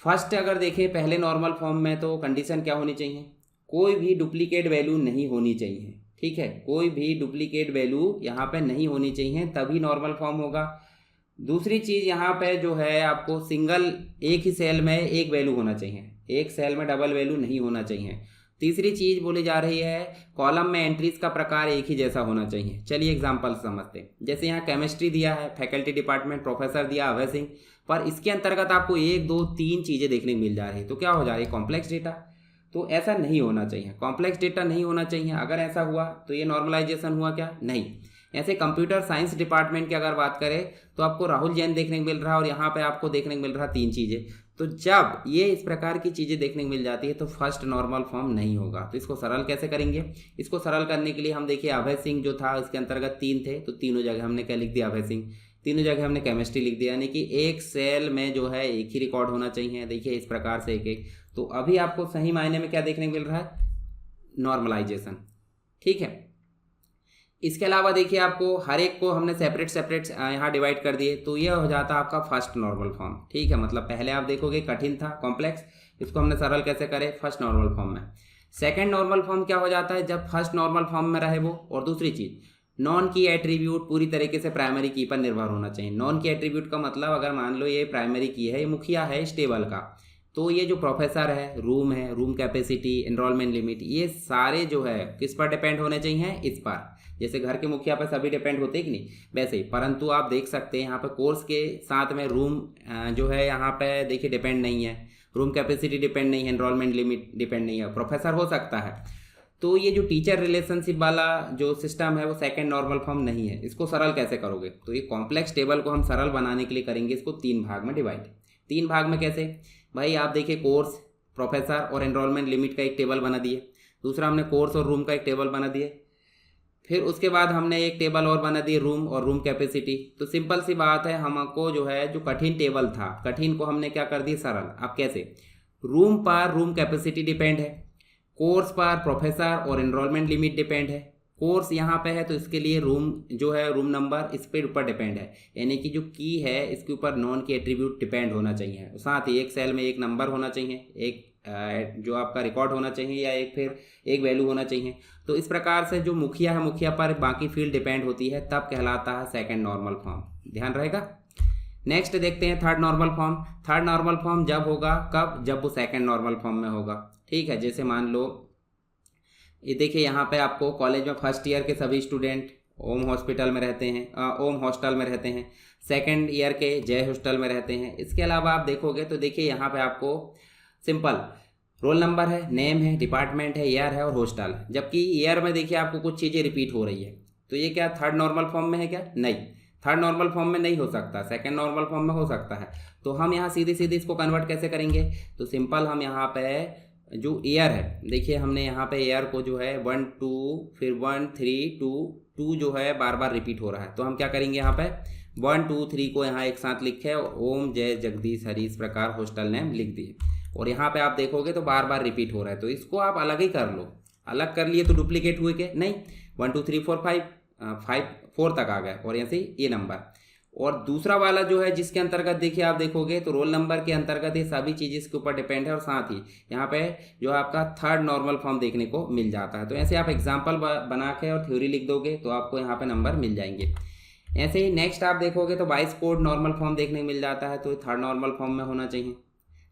फर्स्ट अगर देखें पहले नॉर्मल फॉर्म में, तो कंडीशन क्या होनी चाहिए? कोई भी डुप्लीकेट वैल्यू नहीं होनी चाहिए। ठीक है, कोई भी डुप्लीकेट वैल्यू यहाँ पे नहीं होनी चाहिए, तभी नॉर्मल फॉर्म होगा। दूसरी चीज़ यहाँ पे जो है आपको सिंगल, एक ही सेल में एक वैल्यू होना चाहिए, एक सेल में डबल वैल्यू नहीं होना चाहिए। तीसरी चीज़ बोली जा रही है कॉलम में एंट्रीज का प्रकार एक ही जैसा होना चाहिए। चलिए एग्जांपल समझते हैं। जैसे यहाँ केमिस्ट्री दिया है, फैकल्टी डिपार्टमेंट, प्रोफेसर दिया अभय सिंह, पर इसके अंतर्गत आपको 1 2 3 चीज़ें देखने को मिल जा रही है। तो क्या हो जा रही है? Complex data. तो ऐसा नहीं होना चाहिए, कॉम्प्लेक्स डेटा नहीं होना चाहिए। अगर ऐसा हुआ तो ये नॉर्मलाइजेशन हुआ क्या? नहीं। ऐसे कंप्यूटर साइंस डिपार्टमेंट की अगर बात करें तो आपको राहुल जैन देखने को मिल रहा है और यहाँ पे आपको देखने को मिल रहा 3 चीज़ें। तो जब ये इस प्रकार की चीज़ें देखने को मिल जाती है तो फर्स्ट नॉर्मल फॉर्म नहीं होगा। तो इसको सरल कैसे करेंगे? इसको सरल करने के लिए हम देखिए अभय सिंह जो था इसके अंतर्गत 3 थे, तो तीनों जगह हमने क्या लिख दिया? अभय सिंह। तीनों जगह हमने केमिस्ट्री लिख दिया, यानी कि एक सेल में जो है एक ही रिकॉर्ड होना चाहिए। देखिए इस प्रकार से एक एक। तो अभी आपको सही मायने में क्या देखने को मिल रहा है? नॉर्मलाइजेशन। ठीक है। इसके अलावा देखिए आपको हर एक को हमने सेपरेट सेपरेट यहाँ डिवाइड कर दिए, तो ये हो जाता है आपका फर्स्ट नॉर्मल फॉर्म। ठीक है, मतलब पहले आप देखोगे कठिन था, कॉम्प्लेक्स, इसको हमने सरल कैसे करें? फर्स्ट नॉर्मल फॉर्म में। सेकंड नॉर्मल फॉर्म क्या हो जाता है? जब फर्स्ट नॉर्मल फॉर्म में रहे वो। और दूसरी चीज़, नॉन की एट्रीब्यूट पूरी तरीके से प्राइमरी की पर निर्भर होना चाहिए। नॉन की एट्रीब्यूट का मतलब अगर मान लो ये प्राइमरी की है, ये मुखिया है इस टेबल का, तो ये जो प्रोफेसर है, रूम कैपेसिटी, एनरोलमेंट लिमिट, ये सारे जो है किस पर डिपेंड होने चाहिए? इस पर। जैसे घर के मुखिया पर सभी डिपेंड होते हैं कि नहीं, वैसे ही। परंतु आप देख सकते हैं यहाँ पे कोर्स के साथ में रूम जो है यहाँ पे देखिए डिपेंड नहीं है, रूम कैपेसिटी डिपेंड नहीं है, एनरोलमेंट लिमिट डिपेंड नहीं है, प्रोफेसर हो सकता है। तो ये जो टीचर रिलेशनशिप वाला जो सिस्टम है वो सेकंड नॉर्मल फॉर्म नहीं है। इसको सरल कैसे करोगे? तो ये कॉम्प्लेक्स टेबल को हम सरल बनाने के लिए करेंगे इसको 3 भाग में डिवाइड। 3 भाग में कैसे भाई? आप देखिए कोर्स, प्रोफेसर और एनरोलमेंट लिमिट का एक टेबल बना दिए, दूसरा हमने कोर्स और रूम का एक टेबल बना दिए, फिर उसके बाद हमने एक टेबल और बना दिए रूम और रूम कैपेसिटी। तो सिंपल सी बात है, हमको जो है जो कठिन टेबल था, कठिन को हमने क्या कर दिया? सरल। अब कैसे? रूम पर रूम कैपेसिटी डिपेंड है, कोर्स पर प्रोफेसर और एनरोलमेंट लिमिट डिपेंड है, कोर्स यहाँ पे है तो इसके लिए रूम जो है रूम नंबर इस पे ऊपर डिपेंड है, यानी कि जो की है इसके ऊपर नॉन की एट्रीब्यूट डिपेंड होना चाहिए। साथ ही एक सेल में एक नंबर होना चाहिए, एक जो आपका रिकॉर्ड होना चाहिए, या एक फिर एक वैल्यू होना चाहिए। तो इस प्रकार से जो मुखिया है, मुखिया पर बाकी फील्ड डिपेंड होती है, तब कहलाता है सेकंड नॉर्मल फॉर्म। ध्यान रहेगा। नेक्स्ट देखते हैं third normal form. Third normal form जब होगा, कब? जब वो सेकंड नॉर्मल फॉर्म में होगा। ठीक है, जैसे मान लो ये देखिए यहाँ पे आपको कॉलेज में फर्स्ट ईयर के सभी स्टूडेंट ओम हॉस्पिटल में रहते हैं, ओम हॉस्टल में रहते हैं। सेकंड ईयर के जय हॉस्टल में रहते हैं। इसके अलावा आप देखोगे तो देखिए यहाँ पे आपको सिंपल रोल नंबर है, नेम है, डिपार्टमेंट है, ईयर है और हॉस्टल। जबकि ईयर में देखिए आपको कुछ चीज़ें रिपीट हो रही है, तो ये क्या थर्ड नॉर्मल फॉर्म में है क्या? नहीं, थर्ड नॉर्मल फॉर्म में नहीं हो सकता, सेकंड नॉर्मल फॉर्म में हो सकता है। तो हम यहाँ सीधे सीधे इसको कन्वर्ट कैसे करेंगे? तो सिंपल हम यहाँ पे जो ईयर है, देखिए हमने यहाँ पे ईयर को जो है 1 2 फिर 1 3 2 2 जो है बार बार रिपीट हो रहा है, तो हम क्या करेंगे यहाँ पे 1 2 3 को यहाँ एक साथ लिखे और ओम जय जगदीश हरि इस प्रकार हॉस्टल नेम लिख दिए। और यहाँ पे आप देखोगे तो बार बार रिपीट हो रहा है, तो इसको आप अलग ही कर लो। अलग कर लिए तो डुप्लीकेट हुए के नहीं, 1 2 3 4 5 4 तक आ गए और यहाँ से ये नंबर। और दूसरा वाला जो है जिसके अंतर्गत देखिए आप देखोगे तो रोल नंबर के अंतर्गत ये सभी चीज़ इसके ऊपर डिपेंड है, और साथ ही यहाँ पे जो आपका थर्ड नॉर्मल फॉर्म देखने को मिल जाता है। तो ऐसे आप एग्जांपल बना के और थ्योरी लिख दोगे तो आपको यहाँ पे नंबर मिल जाएंगे। ऐसे ही नेक्स्ट आप देखोगे तो 22 कोड नॉर्मल फॉर्म देखने को मिल जाता है, तो थर्ड नॉर्मल फॉर्म में होना चाहिए।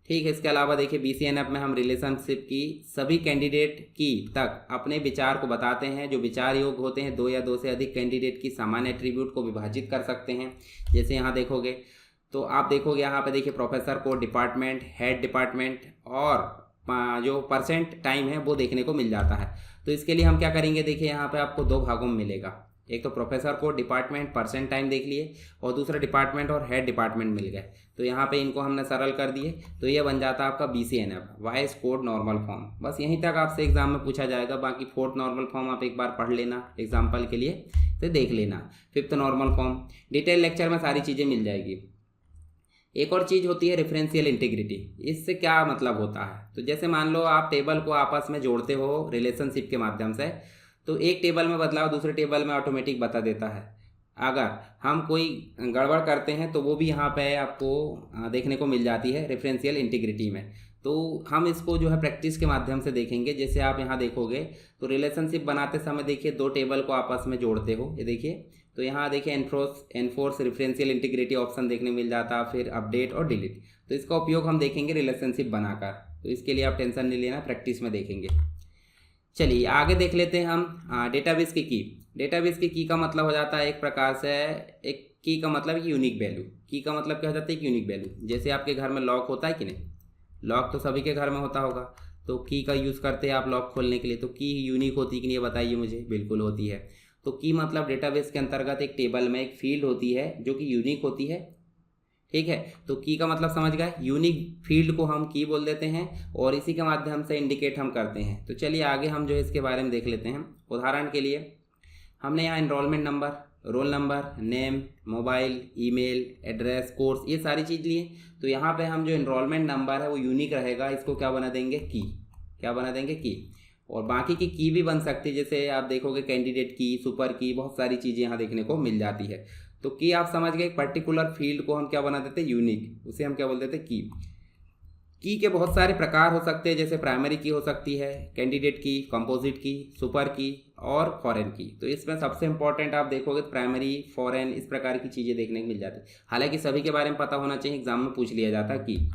ठीक है, इसके अलावा देखिए BCNF में हम रिलेशनशिप की सभी कैंडिडेट की तक अपने विचार को बताते हैं। जो विचार योग्य होते हैं 2 या 2 से अधिक कैंडिडेट की सामान्य एट्रीब्यूट को विभाजित कर सकते हैं। जैसे यहाँ देखोगे तो आप देखोगे यहाँ पे देखिए प्रोफेसर को डिपार्टमेंट, हेड डिपार्टमेंट और जो परसेंट टाइम है वो देखने को मिल जाता है। तो इसके लिए हम क्या करेंगे, देखिए यहाँ पे आपको 2 भागों में मिलेगा। एक तो प्रोफेसर को डिपार्टमेंट परसेंट टाइम देख लिए, और दूसरा डिपार्टमेंट और हेड डिपार्टमेंट मिल गए। तो यहाँ पे इनको हमने सरल कर दिए, तो ये बन जाता है आपका BCNF, voice code normal form. बस यहीं तक आपसे एग्जाम में पूछा जाएगा। बाकी फोर्थ नॉर्मल फॉर्म आप एक बार पढ़ लेना एग्जाम्पल के लिए, तो देख लेना। Fifth normal form detail lecture में सारी चीज़ें मिल जाएगी। एक और चीज़ होती है रेफरेंशियल इंटीग्रिटी। इससे क्या मतलब होता है? तो जैसे मान लो आप टेबल को आपस में जोड़ते हो रिलेशनशिप के माध्यम से, तो एक टेबल में बदलाव दूसरे टेबल में ऑटोमेटिक बता देता है। अगर हम कोई गड़बड़ करते हैं तो वो भी यहाँ पे आपको देखने को मिल जाती है रेफरेंशियल इंटीग्रिटी में। तो हम इसको जो है प्रैक्टिस के माध्यम से देखेंगे। जैसे आप यहाँ देखोगे तो रिलेशनशिप बनाते समय देखिए 2 टेबल को आपस में जोड़ते हो, ये देखिए। तो यहाँ देखिए एनफोर्स रेफरेंशियल इंटीग्रिटी ऑप्शन देखने मिल जाता है, फिर अपडेट और डिलीट। तो इसका उपयोग हम देखेंगे रिलेशनशिप बनाकर, तो इसके लिए आप टेंशन नहीं लेना, प्रैक्टिस में देखेंगे। चलिए आगे देख लेते हैं हम डेटाबेस की की। डेटाबेस की की का मतलब हो जाता है एक प्रकार से, एक की का मतलब यूनिक वैल्यू। की का मतलब क्या हो जाता है? एक यूनिक वैल्यू। जैसे आपके घर में लॉक होता है कि नहीं, लॉक तो सभी के घर में होता होगा, तो की का यूज़ करते हैं आप लॉक खोलने के लिए। तो की यूनिक होती है कि नहीं, ये बताइए मुझे। बिल्कुल होती है। तो की मतलब डेटाबेस के अंतर्गत एक टेबल में एक फील्ड होती है जो कि यूनिक होती है। ठीक है, तो की का मतलब समझ गए। यूनिक फील्ड को हम की बोल देते हैं और इसी के माध्यम से इंडिकेट हम करते हैं। तो चलिए आगे हम जो है इसके बारे में देख लेते हैं। उदाहरण के लिए हमने यहाँ enrolment number, roll number, name, mobile, email, address, course, ये सारी चीज़ लिए। तो यहाँ पे हम जो एनरोलमेंट नंबर है वो यूनिक रहेगा, इसको क्या बना देंगे? की। क्या बना देंगे? की। और बाकी की भी बन सकती है, जैसे आप देखोगे कैंडिडेट की, सुपर की, बहुत सारी चीज़ें यहाँ देखने को मिल जाती है। तो की आप समझ गए, एक पर्टिकुलर फील्ड को हम क्या बना देते हैं? यूनिक, उसे हम क्या बोल देते हैं? की। की के बहुत सारे प्रकार हो सकते हैं, जैसे प्राइमरी की हो सकती है, कैंडिडेट की, कंपोजिट की, सुपर की और फॉरेन की। तो इसमें सबसे इंपॉर्टेंट आप देखोगे प्राइमरी, फॉरेन, इस प्रकार की चीज़ें देखने को मिल जाती है। हालांकि सभी के बारे में पता होना चाहिए, एग्जाम में पूछ लिया जाता है की।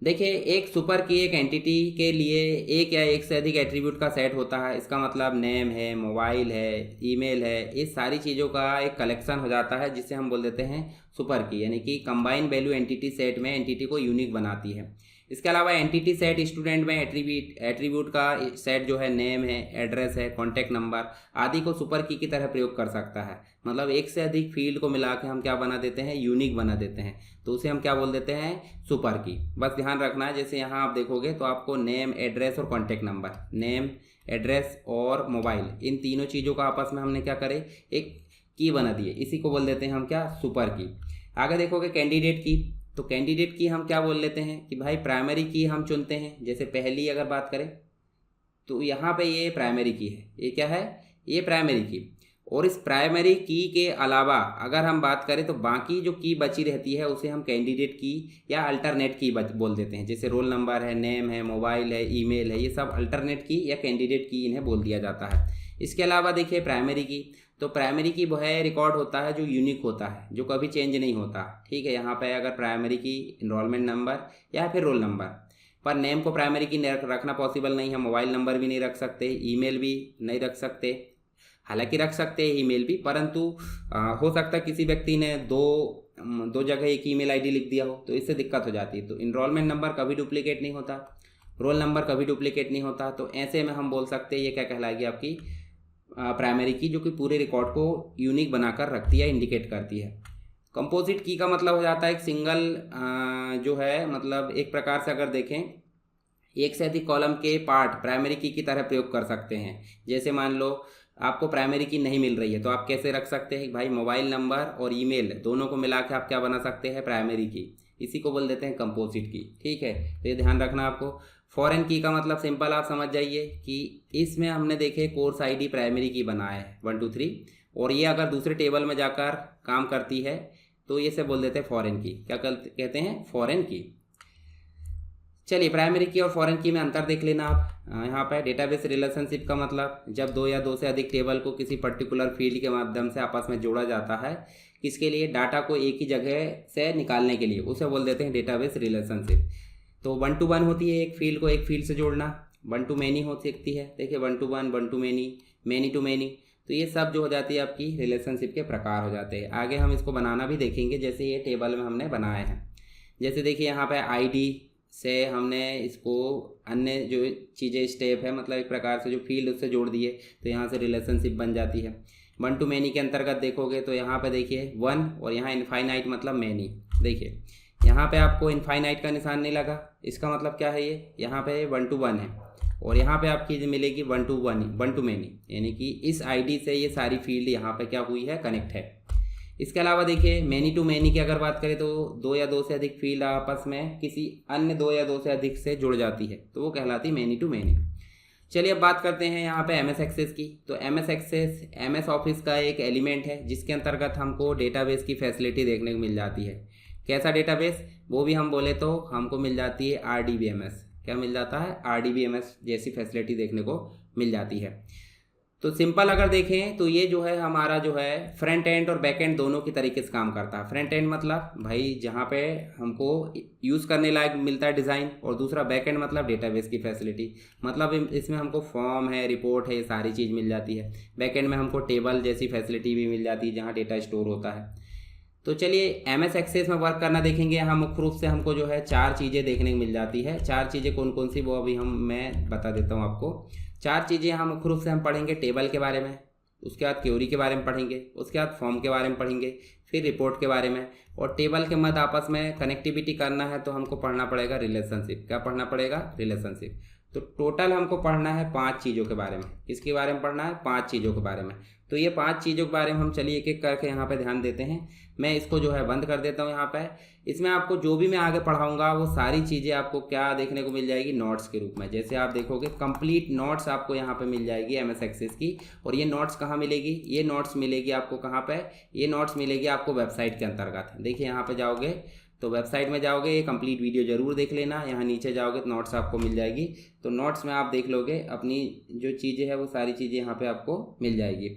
देखिए एक सुपर की एक एंटिटी के लिए एक या एक से अधिक एट्रीब्यूट का सेट होता है। इसका मतलब नेम है, मोबाइल है, ईमेल है, ये सारी चीज़ों का एक कलेक्शन हो जाता है, जिसे हम बोल देते हैं सुपर की। यानी कि कंबाइंड वैल्यू एंटिटी सेट में एंटिटी को यूनिक बनाती है। इसके अलावा एंटिटी सेट स्टूडेंट में एट्रीब्यूट का सेट जो है नेम है, एड्रेस है, कॉन्टैक्ट नंबर आदि को सुपर की तरह प्रयोग कर सकता है। मतलब एक से अधिक फील्ड को मिला के हम क्या बना देते हैं? यूनिक बना देते हैं। तो उसे हम क्या बोल देते हैं? सुपर की। बस ध्यान रखना है, जैसे यहाँ आप देखोगे तो आपको नेम, एड्रेस और कॉन्टैक्ट नंबर, नेम, एड्रेस और मोबाइल, इन तीनों चीज़ों का आपस में हमने क्या करे? एक की बना दिए। इसी को बोल देते हैं हम क्या? सुपर की। आगे देखोगे कैंडिडेट की। तो कैंडिडेट की हम क्या बोल लेते हैं कि भाई प्राइमरी की हम चुनते हैं। जैसे पहली अगर बात करें तो यहाँ पे ये प्राइमरी की है, ये क्या है, ये प्राइमरी की। और इस प्राइमरी की के अलावा अगर हम बात करें तो बाकी जो की बची रहती है उसे हम कैंडिडेट की या अल्टरनेट की बोल देते हैं। जैसे रोल नंबर है, नेम है, मोबाइल है, ईमेल है, ये सब अल्टरनेट की या कैंडिडेट की इन्हें बोल दिया जाता है। इसके अलावा देखिए प्राइमरी की, तो प्राइमरी की वो है रिकॉर्ड होता है जो यूनिक होता है, जो कभी चेंज नहीं होता। ठीक है, यहाँ पे अगर प्राइमरी की इनरोलमेंट नंबर या फिर रोल नंबर, पर नेम को प्राइमरी की रखना पॉसिबल नहीं है, मोबाइल नंबर भी नहीं रख सकते, ईमेल भी नहीं रख सकते, हालांकि रख सकते हैं ईमेल भी, परंतु हो सकता है किसी व्यक्ति ने दो जगह एक ईमेल आईडी लिख दिया हो, तो इससे दिक्कत हो जाती है। तो इनरोलमेंट नंबर कभी डुप्लीकेट नहीं होता, रोल नंबर कभी डुप्लीकेट नहीं होता। तो ऐसे में हम बोल सकते हैं ये क्या कहलाएगी, आपकी प्राइमरी की, जो कि पूरे रिकॉर्ड को यूनिक बनाकर रखती है, इंडिकेट करती है। कंपोजिट की का मतलब हो जाता है एक सिंगल जो है, मतलब एक प्रकार से अगर देखें एक से अधिक कॉलम के पार्ट प्राइमरी की तरह प्रयोग कर सकते हैं। जैसे मान लो आपको प्राइमरी की नहीं मिल रही है तो आप कैसे रख सकते हैं भाई, मोबाइल नंबर और ईमेल दोनों को मिला के आप क्या बना सकते हैं, प्राइमरी की, इसी को बोल देते हैं कंपोजिट की। ठीक है, तो ये ध्यान रखना आपको। फॉरेन की का मतलब सिंपल आप समझ जाइए कि इसमें हमने देखे कोर्स आईडी प्राइमरी की बनाया है 1 2 3, और ये अगर दूसरे टेबल में जाकर काम करती है तो ये से बोल देते हैं फॉरेन की। क्या कहते हैं, फॉरेन की। चलिए प्राइमरी की और फॉरेन की में अंतर देख लेना आप। यहाँ पर डेटाबेस रिलेशनशिप का मतलब जब दो या दो से अधिक टेबल को किसी पर्टिकुलर फील्ड के माध्यम से आपस में जोड़ा जाता है, किसके लिए, डाटा को एक ही जगह से निकालने के लिए, उसे बोल देते हैं डेटाबेस रिलेशनशिप। तो 1 to 1 होती है एक फील्ड को एक फील्ड से जोड़ना, 1 to many हो सकती है, देखिए 1 to 1, 1 to many, many to many। तो ये सब जो हो जाती है आपकी रिलेशनशिप के प्रकार हो जाते हैं। आगे हम इसको बनाना भी देखेंगे, जैसे ये टेबल में हमने बनाए हैं। जैसे देखिए यहाँ पे आईडी से हमने इसको अन्य जो चीज़ें स्टेप है, मतलब एक प्रकार से जो फील्ड उससे जोड़ दिए, तो यहाँ से रिलेशनशिप बन जाती है। 1 to many के अंतर्गत देखोगे तो यहाँ पे देखिए 1 और यहाँ इनफाइनाइट मतलब मैनी। देखिए यहाँ पे आपको इनफाइनाइट का निशान नहीं लगा, इसका मतलब क्या है, ये यहाँ पे 1 to 1 है, और यहाँ पे आपकी मिलेगी 1 to 1 यानी कि इस आईडी से ये सारी फील्ड यहाँ पे क्या हुई है, कनेक्ट है। इसके अलावा देखिए मैनी टू मैनी की अगर बात करें तो दो या दो से अधिक फील्ड आपस में किसी अन्य दो या दो से अधिक से जुड़ जाती है, तो वो कहलाती है मैनी टू मैनी। चलिए अब बात करते हैं यहाँ पे एमएस एक्सेस की। तो एमएस एक्सेस एमएस ऑफिस का एक एलिमेंट है जिसके अंतर्गत हमको डेटाबेस की फैसिलिटी देखने को मिल जाती है। कैसा डेटाबेस, वो भी हम बोले तो हमको मिल जाती है RDBMS। क्या मिल जाता है, RDBMS जैसी फैसिलिटी देखने को मिल जाती है। तो सिंपल अगर देखें तो ये जो है हमारा जो है फ्रंट एंड और बैक एंड दोनों की तरीके से काम करता है। फ्रंट एंड मतलब भाई जहाँ पे हमको यूज़ करने लायक मिलता है डिज़ाइन, और दूसरा बैक एंड मतलब डेटाबेस की फैसिलिटी, मतलब इसमें हमको फॉर्म है, रिपोर्ट है, ये सारी चीज़ मिल जाती है। बैक एंड में हमको टेबल जैसी फैसिलिटी भी मिल जाती है जहाँ डेटा स्टोर होता है। तो चलिए एमएस एक्सेस में वर्क करना देखेंगे। यहाँ मुख्य रूप से हमको जो है 4 चीज़ें देखने को मिल जाती है। 4 चीज़ें कौन कौन सी वो अभी मैं बता देता हूँ आपको। 4 चीज़ें यहाँ मुख्य रूप से हम पढ़ेंगे टेबल के बारे में, उसके बाद क्वेरी के बारे में पढ़ेंगे, उसके बाद फॉर्म के बारे में पढ़ेंगे, फिर रिपोर्ट के बारे में, और टेबल के मध्य आपस में कनेक्टिविटी करना है तो हमको पढ़ना पड़ेगा रिलेशनशिप। क्या पढ़ना पड़ेगा, रिलेशनशिप। तो टोटल हमको पढ़ना है 5 चीज़ों के बारे में। किसके बारे में पढ़ना है, 5 चीज़ों के बारे में। तो ये 5 चीज़ों के बारे में हम चलिए एक एक करके यहाँ पे ध्यान देते हैं। मैं इसको जो है बंद कर देता हूँ यहाँ पे। इसमें आपको जो भी मैं आगे पढ़ाऊँगा वो सारी चीज़ें आपको क्या देखने को मिल जाएगी, नोट्स के रूप में। जैसे आप देखोगे कंप्लीट नोट्स आपको यहाँ पे मिल जाएगी एमएस एक्सेस की। और ये नोट्स कहाँ मिलेगी, ये नोट्स मिलेगी आपको कहाँ पे, ये नोट्स मिलेगी आपको वेबसाइट के अंतर्गत। देखिए यहाँ पे जाओगे तो वेबसाइट में जाओगे, ये कंप्लीट वीडियो जरूर देख लेना। यहाँ नीचे जाओगे तो नोट्स आपको मिल जाएगी। तो नोट्स में आप देख लोगे अपनी जो चीज़ें हैं वो सारी चीज़ें यहाँ पे आपको मिल जाएगी।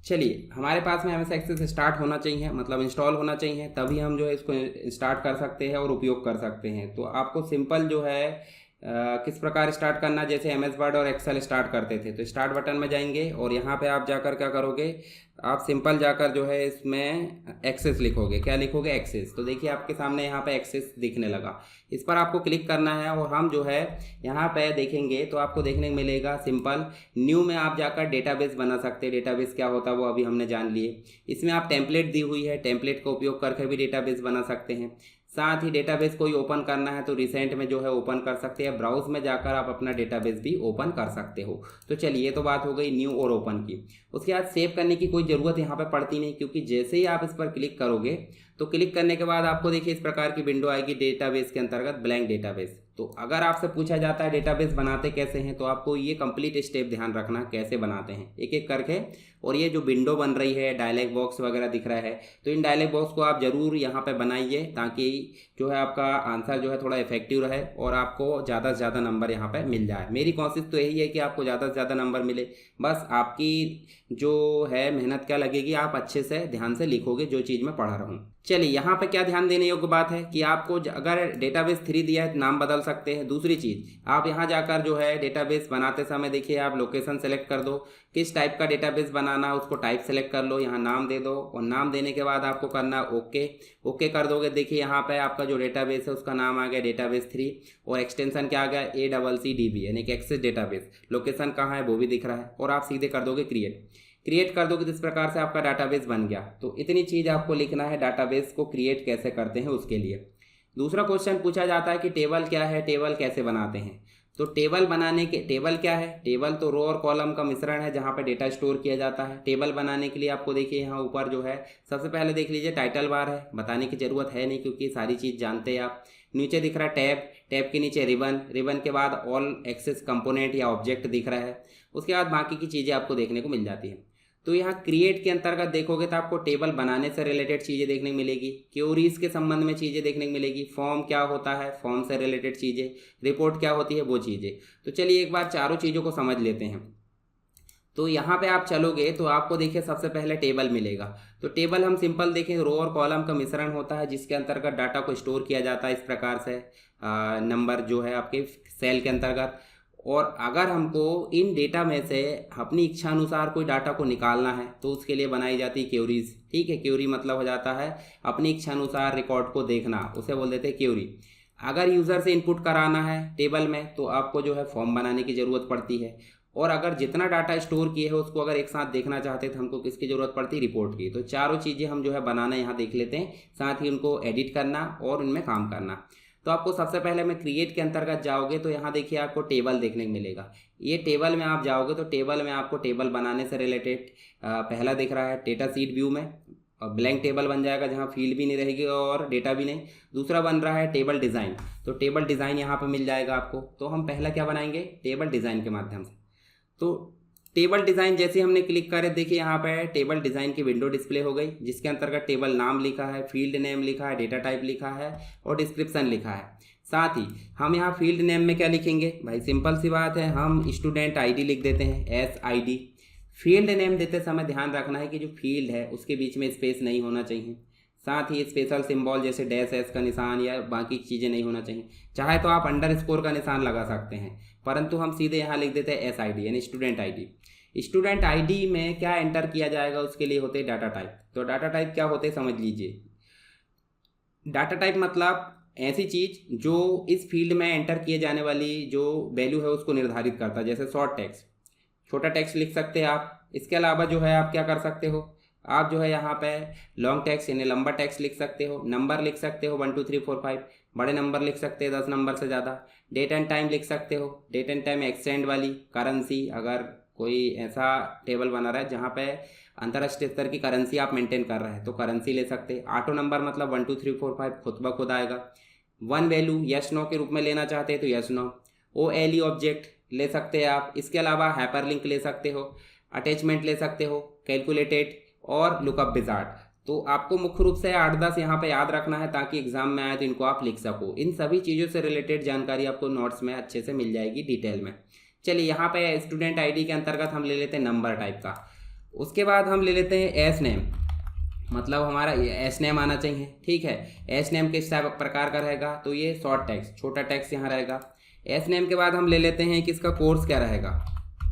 चलिए हमारे पास में एमएस एक्सेस स्टार्ट होना चाहिए, मतलब इंस्टॉल होना चाहिए, तभी हम जो है इसको स्टार्ट कर सकते हैं और उपयोग कर सकते हैं। तो आपको सिंपल जो है किस प्रकार स्टार्ट करना, जैसे एमएस वर्ड और एक्सेल स्टार्ट करते थे तो स्टार्ट बटन में जाएंगे और यहाँ पे आप जाकर क्या करोगे, आप सिंपल जाकर जो है इसमें एक्सेस लिखोगे। क्या लिखोगे, एक्सेस। तो देखिए आपके सामने यहाँ पे एक्सेस दिखने लगा, इस पर आपको क्लिक करना है और हम जो है यहाँ पे देखेंगे तो आपको देखने को मिलेगा सिंपल न्यू में आप जाकर डेटाबेस बना सकते हैं। डेटाबेस क्या होता है वो अभी हमने जान लिए। इसमें आप टेम्पलेट दी हुई है, टेम्पलेट का उपयोग करके भी डेटाबेस बना सकते हैं। साथ ही डेटाबेस कोई ओपन करना है तो रिसेंट में जो है ओपन कर सकते हैं, ब्राउज में जाकर आप अपना डेटाबेस भी ओपन कर सकते हो। तो चलिए ये तो बात हो गई न्यू और ओपन की। उसके बाद सेव करने की कोई ज़रूरत यहाँ पे पड़ती नहीं, क्योंकि जैसे ही आप इस पर क्लिक करोगे तो क्लिक करने के बाद आपको देखिए इस प्रकार की विंडो आएगी डेटाबेस के अंतर्गत, ब्लैंक डेटाबेस। तो अगर आपसे पूछा जाता है डेटाबेस बनाते कैसे हैं, तो आपको ये कंप्लीट स्टेप ध्यान रखना कैसे बनाते हैं एक एक करके। और ये जो विंडो बन रही है, डायलॉग बॉक्स वगैरह दिख रहा है, तो इन डायलॉग बॉक्स को आप ज़रूर यहाँ पे बनाइए ताकि जो है आपका आंसर जो है थोड़ा इफेक्टिव रहे और आपको ज़्यादा से ज़्यादा नंबर यहाँ पे मिल जाए। मेरी कोशिश तो यही है कि आपको ज़्यादा से ज़्यादा नंबर मिले, बस आपकी जो है मेहनत क्या लगेगी, आप अच्छे से ध्यान से लिखोगे जो चीज़ मैं पढ़ा रहा हूँ। चलिए यहाँ पे क्या ध्यान देने योग्य बात है कि आपको अगर डेटाबेस 3 दिया है तो नाम बदल सकते हैं। दूसरी चीज़, आप यहाँ जाकर जो है डेटाबेस बनाते समय देखिए आप लोकेशन सेलेक्ट कर दो, किस टाइप का डेटाबेस बनाना उसको टाइप सेलेक्ट कर लो, यहाँ नाम दे दो और नाम देने के बाद आपको करना ओके। ओके कर दोगे, देखिए यहाँ पे आपका जो डेटाबेस है उसका नाम आ गया डेटाबेस 3 और एक्सटेंशन क्या आ गया ACCDB यानी कि एक्सेस डेटाबेस। लोकेशन कहाँ है वो भी दिख रहा है और आप सीधे कर दोगे क्रिएट कर दोगे। तो इस प्रकार से आपका डाटाबेस बन गया। तो इतनी चीज़ आपको लिखना है डाटाबेस को क्रिएट कैसे करते हैं उसके लिए। दूसरा क्वेश्चन पूछा जाता है कि टेबल क्या है, टेबल कैसे बनाते हैं। तो टेबल बनाने के, टेबल क्या है, टेबल तो रो और कॉलम का मिश्रण है जहाँ पे डेटा स्टोर किया जाता है। टेबल बनाने के लिए आपको देखिए यहाँ ऊपर जो है सबसे पहले देख लीजिए टाइटल बार है, बताने की ज़रूरत है नहीं क्योंकि सारी चीज़ जानते हैं आप। नीचे दिख रहा है टैब, टैब के नीचे रिबन, रिबन के बाद ऑल एक्सेस कंपोनेंट या ऑब्जेक्ट दिख रहा है। उसके बाद बाकी की चीज़ें आपको देखने को मिल जाती हैं। तो यहाँ क्रिएट के अंतर्गत देखोगे तो आपको टेबल बनाने से रिलेटेड चीज़ें देखने को मिलेगी, क्यूरीज के संबंध में चीज़ें देखने को मिलेगी, फॉर्म क्या होता है, फॉर्म से रिलेटेड चीज़ें, रिपोर्ट क्या होती है वो चीज़ें। तो चलिए एक बार चारों चीज़ों को समझ लेते हैं। तो यहाँ पे आप चलोगे तो आपको देखिए सबसे पहले टेबल मिलेगा। तो टेबल हम सिंपल देखें रो और कॉलम का मिश्रण होता है जिसके अंतर्गत डाटा को स्टोर किया जाता है इस प्रकार से नंबर जो है आपके सेल के अंतर्गत। और अगर हमको इन डेटा में से अपनी इच्छा अनुसार कोई डाटा को निकालना है तो उसके लिए बनाई जाती है क्यूरीज। ठीक है, क्यूरी मतलब हो जाता है अपनी इच्छा अनुसार रिकॉर्ड को देखना, उसे बोल देते हैं क्यूरी। अगर यूज़र से इनपुट कराना है टेबल में तो आपको जो है फॉर्म बनाने की ज़रूरत पड़ती है। और अगर जितना डाटा स्टोर किए है उसको अगर एक साथ देखना चाहते हैं तो हमको किसकी ज़रूरत पड़ती है, रिपोर्ट की। तो चारों चीज़ें हम जो है बनाना यहाँ देख लेते हैं, साथ ही उनको एडिट करना और उनमें काम करना। तो आपको सबसे पहले में क्रिएट के अंतर्गत जाओगे तो यहाँ देखिए आपको टेबल देखने को मिलेगा। ये टेबल में आप जाओगे तो टेबल में आपको टेबल बनाने से रिलेटेड पहला दिख रहा है डेटा सीट व्यू में ब्लैंक टेबल बन जाएगा जहाँ फील्ड भी नहीं रहेगी और डेटा भी नहीं। दूसरा बन रहा है टेबल डिज़ाइन, तो टेबल डिज़ाइन यहाँ पर मिल जाएगा आपको। तो हम पहला क्या बनाएंगे, टेबल डिज़ाइन के माध्यम से। तो टेबल डिज़ाइन जैसे हमने क्लिक करे देखिए यहाँ पे टेबल डिज़ाइन की विंडो डिस्प्ले हो गई जिसके अंतर्गत टेबल नाम लिखा है, फील्ड नेम लिखा है, डेटा टाइप लिखा है और डिस्क्रिप्शन लिखा है। साथ ही हम यहाँ फील्ड नेम में क्या लिखेंगे भाई, सिंपल सी बात है, हम स्टूडेंट आईडी लिख देते हैं SID। फील्ड नेम देते समय ध्यान रखना है कि जो फील्ड है उसके बीच में स्पेस नहीं होना चाहिए। साथ ही स्पेशल सिंबल जैसे -S का निशान या बाकी चीज़ें नहीं होना चाहिए। चाहे तो आप अंडरस्कोर का निशान लगा सकते हैं, परंतु हम सीधे यहाँ लिख देते हैं SID यानी स्टूडेंट आईडी। स्टूडेंट आईडी में क्या एंटर किया जाएगा उसके लिए होते हैं डाटा टाइप। तो डाटा टाइप क्या होते हैं समझ लीजिए। डाटा टाइप मतलब ऐसी चीज़ जो इस फील्ड में एंटर किए जाने वाली जो वैल्यू है उसको निर्धारित करता है। जैसे शॉर्ट टेक्स्ट, छोटा टेक्स्ट लिख सकते हैं आप। इसके अलावा जो है आप क्या कर सकते हो, आप जो है यहाँ पे लॉन्ग टेक्स्ट यानी लंबा टेक्स्ट लिख सकते हो, नंबर लिख सकते हो 1 2 3 4 5, बड़े नंबर लिख सकते हैं 10 नंबर से ज़्यादा। डेट एंड टाइम लिख सकते हो, डेट एंड टाइम एक्सटेंड वाली। करेंसी, अगर कोई ऐसा टेबल बना रहा है जहाँ पे अंतर्राष्ट्रीय स्तर की करेंसी आप मेंटेन कर रहे हैं तो करेंसी ले सकते हैं। ऑटो नंबर मतलब 1 2 3 4 5 खुद ब खुद आएगा। वन वैल्यू यस नो के रूप में लेना चाहते हैं तो यस नो। OLE ऑब्जेक्ट ले सकते हैं आप। इसके अलावा हाइपरलिंक ले सकते हो, अटैचमेंट ले सकते हो, कैलकुलेटेड और लुकअप विजार्ड। तो आपको मुख्य रूप से 8-10 यहाँ पे याद रखना है ताकि एग्जाम में आए तो इनको आप लिख सको। इन सभी चीज़ों से रिलेटेड जानकारी आपको नोट्स में अच्छे से मिल जाएगी डिटेल में। चलिए यहाँ पे स्टूडेंट आईडी के अंतर्गत हम ले लेते हैं नंबर टाइप का। उसके बाद हम ले लेते हैं एस नेम, मतलब हमारा एस नेम आना चाहिए। ठीक है, एस नेम किस टाइप प्रकार का रहेगा, तो ये शॉर्ट टेक्स्ट, छोटा टेक्स्ट यहाँ रहेगा। एस नेम के बाद हम ले लेते हैं कि इसका कोर्स क्या रहेगा।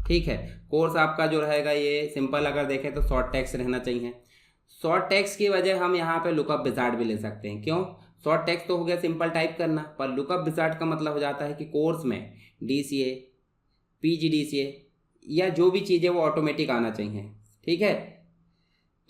ठीक है, कोर्स आपका जो रहेगा ये सिंपल अगर देखें तो शॉर्ट टेक्स्ट रहना चाहिए। शॉर्ट टेक्स्ट की वजह हम यहाँ पे लुकअप विजार्ड भी ले सकते हैं। क्यों, शॉर्ट टेक्स्ट तो हो गया सिंपल टाइप करना, पर लुकअप विजार्ड का मतलब हो जाता है कि कोर्स में DCA PGDCA या जो भी चीज़ें वो ऑटोमेटिक आना चाहिए। ठीक है,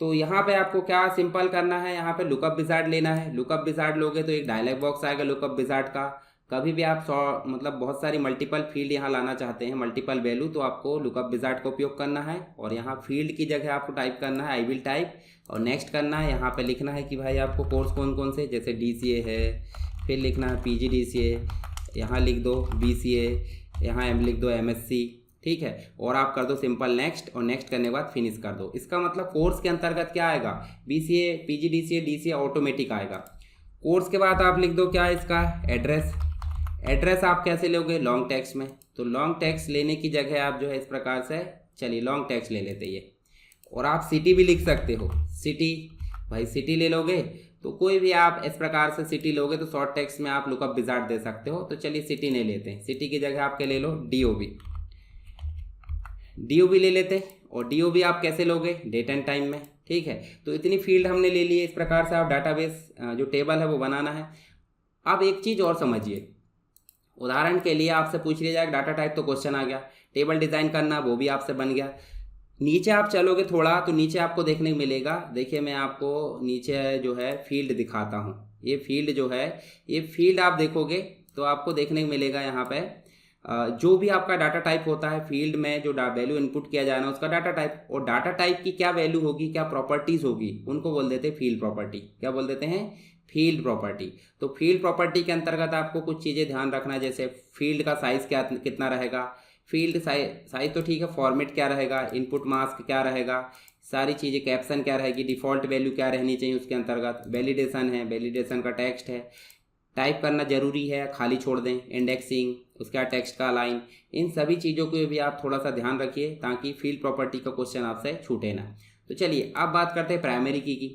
तो यहाँ पे आपको क्या सिंपल करना है, यहाँ पे लुकअप विजार्ड लेना है। लुकअप विजार्ड लोगे तो एक डायलॉग बॉक्स आएगा लुकअप विजार्ड का, कभी भी आप मतलब बहुत सारी मल्टीपल फील्ड यहाँ लाना चाहते हैं, मल्टीपल वैल्यू, तो आपको लुकअप विजार्ड का उपयोग करना है और यहाँ फील्ड की जगह आपको टाइप करना है आई विल टाइप और नेक्स्ट करना है। यहाँ पे लिखना है कि भाई आपको कोर्स कौन कौन से, जैसे DCA है, फिर लिखना है PGDCA, यहाँ लिख दो BCA, यहाँ लिख दो MSc, ठीक है, और आप कर दो सिंपल नेक्स्ट और नेक्स्ट करने के बाद फिनिश कर दो। इसका मतलब कोर्स के अंतर्गत क्या आएगा, BCA PGDCA DCA ऑटोमेटिक आएगा। कोर्स के बाद आप लिख दो क्या इसका एड्रेस। एड्रेस आप कैसे लोगे, लॉन्ग टेक्स्ट में, तो लॉन्ग टेक्स्ट लेने की जगह आप जो है इस प्रकार से, चलिए लॉन्ग टेक्स्ट ले लेते ये, और आप सिटी भी लिख सकते हो, सिटी, भाई सिटी ले लोगे तो कोई भी आप इस प्रकार से सिटी लोगे तो शॉर्ट टेक्स्ट में आप लुकअप विजार्ड दे सकते हो। तो चलिए सिटी नहीं लेते हैं, सिटी की जगह आपके ले लो DOB ले लेते हैं। और DOB आप कैसे लोगे, डेट एंड टाइम में, ठीक है। तो इतनी फील्ड हमने ले ली है, इस प्रकार से आप डाटाबेस जो टेबल है वो बनाना है। अब एक चीज़ और समझिए, उदाहरण के लिए आपसे पूछ लिया जाए डाटा टाइप, तो क्वेश्चन आ गया, टेबल डिज़ाइन करना वो भी आपसे बन गया। नीचे आप चलोगे थोड़ा तो नीचे आपको देखने को मिलेगा, देखिए मैं आपको नीचे जो है फील्ड दिखाता हूँ, ये फील्ड जो है, ये फील्ड आप देखोगे तो आपको देखने को मिलेगा यहाँ पे जो भी आपका डाटा टाइप होता है फील्ड में, जो वैल्यू इनपुट किया जाना उसका डाटा टाइप, और डाटा टाइप की क्या वैल्यू होगी, क्या प्रॉपर्टीज होगी, उनको बोल देते हैं फील्ड प्रॉपर्टी। क्या बोल देते हैं, फील्ड प्रॉपर्टी। तो फील्ड प्रॉपर्टी के अंतर्गत आपको कुछ चीज़ें ध्यान रखना, जैसे फील्ड का साइज क्या कितना रहेगा, फील्ड साइज तो ठीक है, फॉर्मेट क्या रहेगा, इनपुट मास्क क्या रहेगा, सारी चीज़ें, कैप्शन क्या रहेगी, डिफ़ॉल्ट वैल्यू क्या रहनी चाहिए उसके अंतर्गत, वैलिडेशन है, वैलिडेशन का टेक्स्ट है, टाइप करना जरूरी है, खाली छोड़ दें, इंडेक्सिंग, उसके बाद टेक्स्ट का लाइन, इन सभी चीज़ों को भी आप थोड़ा सा ध्यान रखिए ताकि फील्ड प्रॉपर्टी का क्वेश्चन आपसे छूटे ना। तो चलिए अब बात करते हैं प्राइमरी की।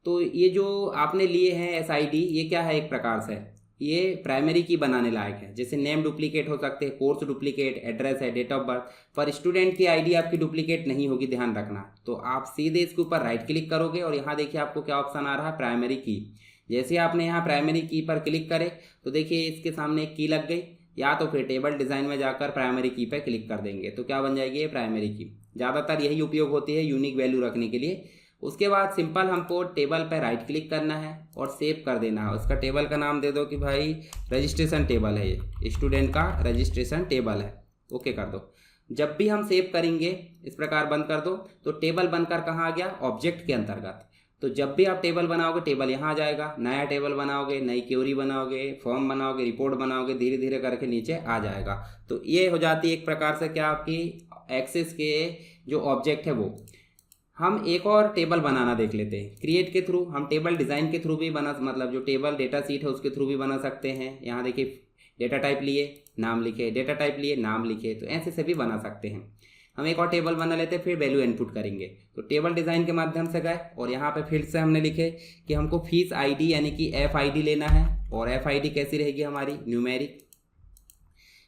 तो ये जो आपने लिए हैं SID, ये क्या है, एक प्रकार से ये प्राइमरी की बनाने लायक है। जैसे नेम डुप्लीकेट हो सकते हैं, कोर्स डुप्लीकेट, एड्रेस है, डेट ऑफ बर्थ, पर स्टूडेंट की ID आपकी डुप्लीकेट नहीं होगी, ध्यान रखना। तो आप सीधे इसके ऊपर राइट क्लिक करोगे और यहाँ देखिए आपको क्या ऑप्शन आ रहा है, प्राइमरी की। जैसे आपने यहाँ प्राइमरी की पर क्लिक करे तो देखिए इसके सामने एक की लग गई, या तो फिर टेबल डिज़ाइन में जाकर प्राइमरी की पर क्लिक कर देंगे तो क्या बन जाएगी, ये प्राइमरी की। ज़्यादातर यही उपयोग होती है यूनिक वैल्यू रखने के लिए। उसके बाद सिंपल हमको टेबल पर राइट क्लिक करना है और सेव कर देना है। उसका टेबल का नाम दे दो कि भाई रजिस्ट्रेशन टेबल है, ये स्टूडेंट का रजिस्ट्रेशन टेबल है, ओके कर दो। जब भी हम सेव करेंगे इस प्रकार बंद कर दो तो टेबल बनकर कहाँ आ गया, ऑब्जेक्ट के अंतर्गत। तो जब भी आप टेबल बनाओगे टेबल यहाँ आ जाएगा, नया टेबल बनाओगे, नई क्वेरी बनाओगे, फॉर्म बनाओगे, रिपोर्ट बनाओगे, धीरे धीरे करके नीचे आ जाएगा। तो ये हो जाती है एक प्रकार से क्या आपकी एक्सेस के जो ऑब्जेक्ट है वो। हम एक और टेबल बनाना देख लेते हैं क्रिएट के थ्रू। हम टेबल डिज़ाइन के थ्रू भी बना, मतलब जो टेबल डेटा सीट है उसके थ्रू भी बना सकते हैं। यहाँ देखिए डेटा टाइप लिए, नाम लिखे, डेटा टाइप लिए, नाम लिखे, तो ऐसे से भी बना सकते हैं। हम एक और टेबल बना लेते हैं, फिर वैल्यू इनपुट करेंगे। तो टेबल डिज़ाइन के माध्यम से गए और यहाँ पे फिर से हमने लिखे कि हमको फीस ID यानी कि FID लेना है, और FID कैसी रहेगी हमारी, न्यूमेरिक।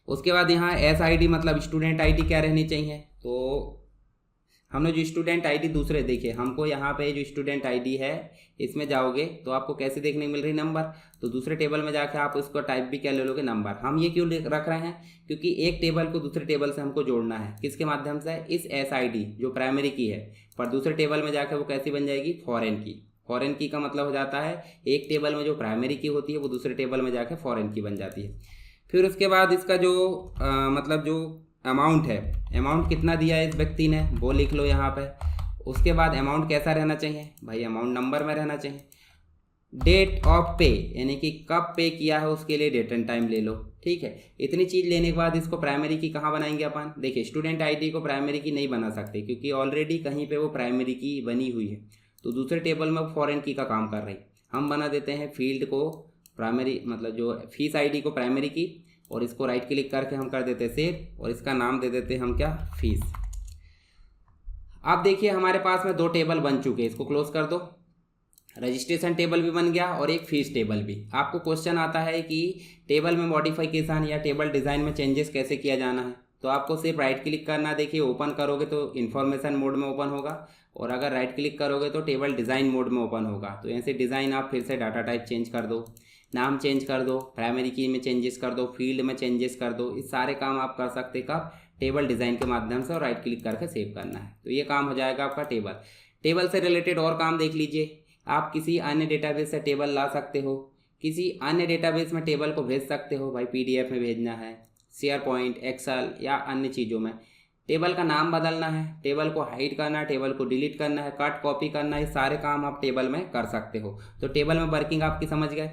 उसके बाद यहाँ SID मतलब स्टूडेंट ID क्या रहनी चाहिए, तो हमने जो स्टूडेंट ID दूसरे देखे, हमको यहाँ पे जो स्टूडेंट ID है इसमें जाओगे तो आपको कैसे देखने को मिल रही, नंबर। तो दूसरे टेबल में जाके आप उसको टाइप भी क्या ले लोगे, नंबर। हम ये क्यों रख रहे हैं, क्योंकि एक टेबल को दूसरे टेबल से हमको जोड़ना है, किसके माध्यम से, इस SID जो प्राइमरी की है। पर दूसरे टेबल में जाकर वो कैसी बन जाएगी, फॉरेन की। फॉरेन की का मतलब हो जाता है एक टेबल में जो प्राइमरी की होती है वो दूसरे टेबल में जाकर फॉरेन की बन जाती है। फिर उसके बाद इसका जो मतलब जो अमाउंट है, अमाउंट कितना दिया है इस व्यक्ति ने वो लिख लो यहाँ पे। उसके बाद अमाउंट कैसा रहना चाहिए, भाई अमाउंट नंबर में रहना चाहिए। डेट ऑफ पे यानी कि कब पे किया है उसके लिए डेट एंड टाइम ले लो, ठीक है। इतनी चीज़ लेने के बाद इसको प्राइमरी की कहाँ बनाएंगे अपन, देखिए स्टूडेंट ID को प्राइमरी की नहीं बना सकते क्योंकि ऑलरेडी कहीं पे वो प्राइमरी की बनी हुई है, तो दूसरे टेबल में फॉरेन की का काम कर रही। हम बना देते हैं फील्ड को प्राइमरी, मतलब जो फीस ID को प्राइमरी की, और इसको राइट क्लिक करके हम कर देते सेव, और इसका नाम दे देते हम क्या, फीस। अब देखिए हमारे पास में दो टेबल बन चुके हैं, इसको क्लोज कर दो। रजिस्ट्रेशन टेबल भी बन गया और एक फीस टेबल भी। आपको क्वेश्चन आता है कि टेबल में मॉडिफिकेशन या टेबल डिज़ाइन में चेंजेस कैसे किया जाना है, तो आपको सिर्फ राइट क्लिक करना। देखिए ओपन करोगे तो इन्फॉर्मेशन मोड में ओपन होगा, और अगर राइट क्लिक करोगे तो टेबल डिज़ाइन मोड में ओपन होगा। तो ऐसे डिज़ाइन आप फिर से डाटा टाइप चेंज कर दो, नाम चेंज कर दो, प्राइमरी की में चेंजेस कर दो, फील्ड में चेंजेस कर दो। इस सारे काम आप कर सकते कब, टेबल डिज़ाइन के माध्यम से, और राइट क्लिक करके सेव करना है। तो ये काम हो जाएगा आपका टेबल से रिलेटेड। और काम देख लीजिए, आप किसी अन्य डेटाबेस से टेबल ला सकते हो, किसी अन्य डेटाबेस में टेबल को भेज सकते हो, भाई पीडीएफ में भेजना है, शेयर पॉइंट, एक्सेल या अन्य चीज़ों में। टेबल का नाम बदलना है, टेबल को हाइड करना है, टेबल को डिलीट करना है, कट कॉपी करना है, सारे काम आप टेबल में कर सकते हो। तो टेबल में वर्किंग आपकी समझ गए।